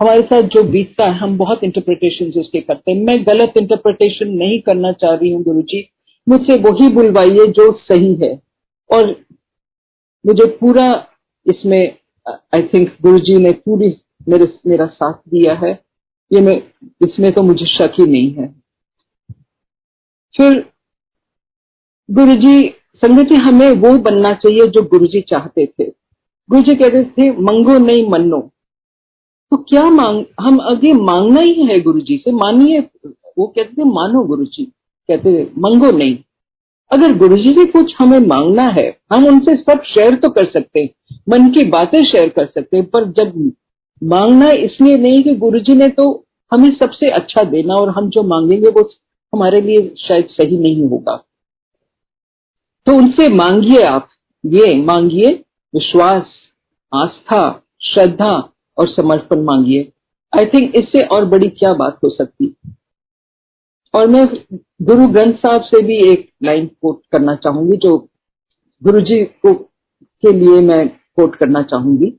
हमारे साथ जो बीतता है हम बहुत इंटरप्रिटेशन उसके करते हैं। मैं गलत इंटरप्रिटेशन नहीं करना चाह रही हूँ गुरुजी, मुझसे वही बुलवाइए जो सही है। और मुझे पूरा इसमें आई थिंक गुरुजी ने पूरी मेरा साथ दिया है, ये मैं इसमें तो मुझे शक ही नहीं है। फिर गुरुजी संगत जी, हमें वो बनना चाहिए जो गुरुजी चाहते थे। गुरुजी कहते थे मंगो नहीं मन्नो। तो क्या मांग, हम आगे मांगना ही है गुरुजी से, मानिए। वो कहते थे मानो, गुरुजी कहते थे मंगो नहीं। अगर गुरुजी से कुछ हमें मांगना है, हम उनसे सब शेयर तो कर सकते हैं, मन की बातें शेयर कर सकते हैं, पर जब मांगना इसलिए नहीं कि गुरुजी ने तो हमें सबसे अच्छा देना और हम जो मांगेंगे वो हमारे लिए शायद सही नहीं होगा। तो उनसे मांगिए, आप ये मांगिए, विश्वास, आस्था, श्रद्धा और समर्पण मांगिए। आई थिंक इससे और बड़ी क्या बात हो सकती। और मैं गुरु ग्रंथ साहब से भी एक लाइन कोट करना चाहूंगी, जो गुरु जी को के लिए मैं कोट करना चाहूंगी।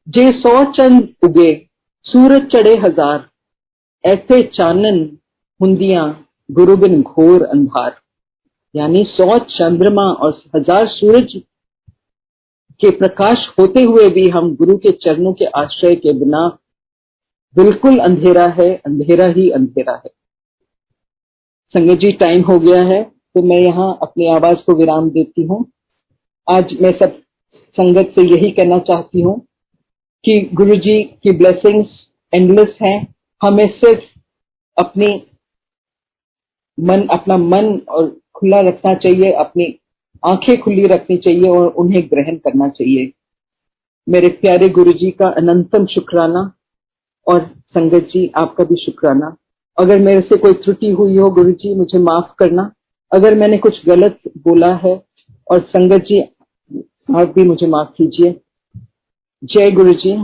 जे 100 चंद उगे, सूरज चढ़े हजार, ऐसे चानन हुंदियां, गुरु बिन घोर अंधार। यानी 100 चंद्रमा और 1000 सूरज के प्रकाश होते हुए भी हम गुरु के चरणों के आश्रय के बिना बिल्कुल अंधेरा है, अंधेरा ही अंधेरा है। संगत जी, टाइम हो गया है, तो मैं यहाँ अपनी आवाज को विराम देती हूँ। आज मैं सब संगत से यही कहना चाहती हूँ कि गुरु जी की ब्लेसिंग्स एंडलेस हैं। हमें सिर्फ अपना मन और खुला रखना चाहिए, अपनी आंखें खुली रखनी चाहिए और उन्हें ग्रहण करना चाहिए। मेरे प्यारे गुरु जी का अनंतम शुक्राना, और संगत जी आपका भी शुक्राना। अगर मेरे से कोई त्रुटि हुई हो गुरु जी, मुझे माफ करना। अगर मैंने कुछ गलत बोला है, और संगत जी आप भी मुझे माफ कीजिए। जय गुरु जी।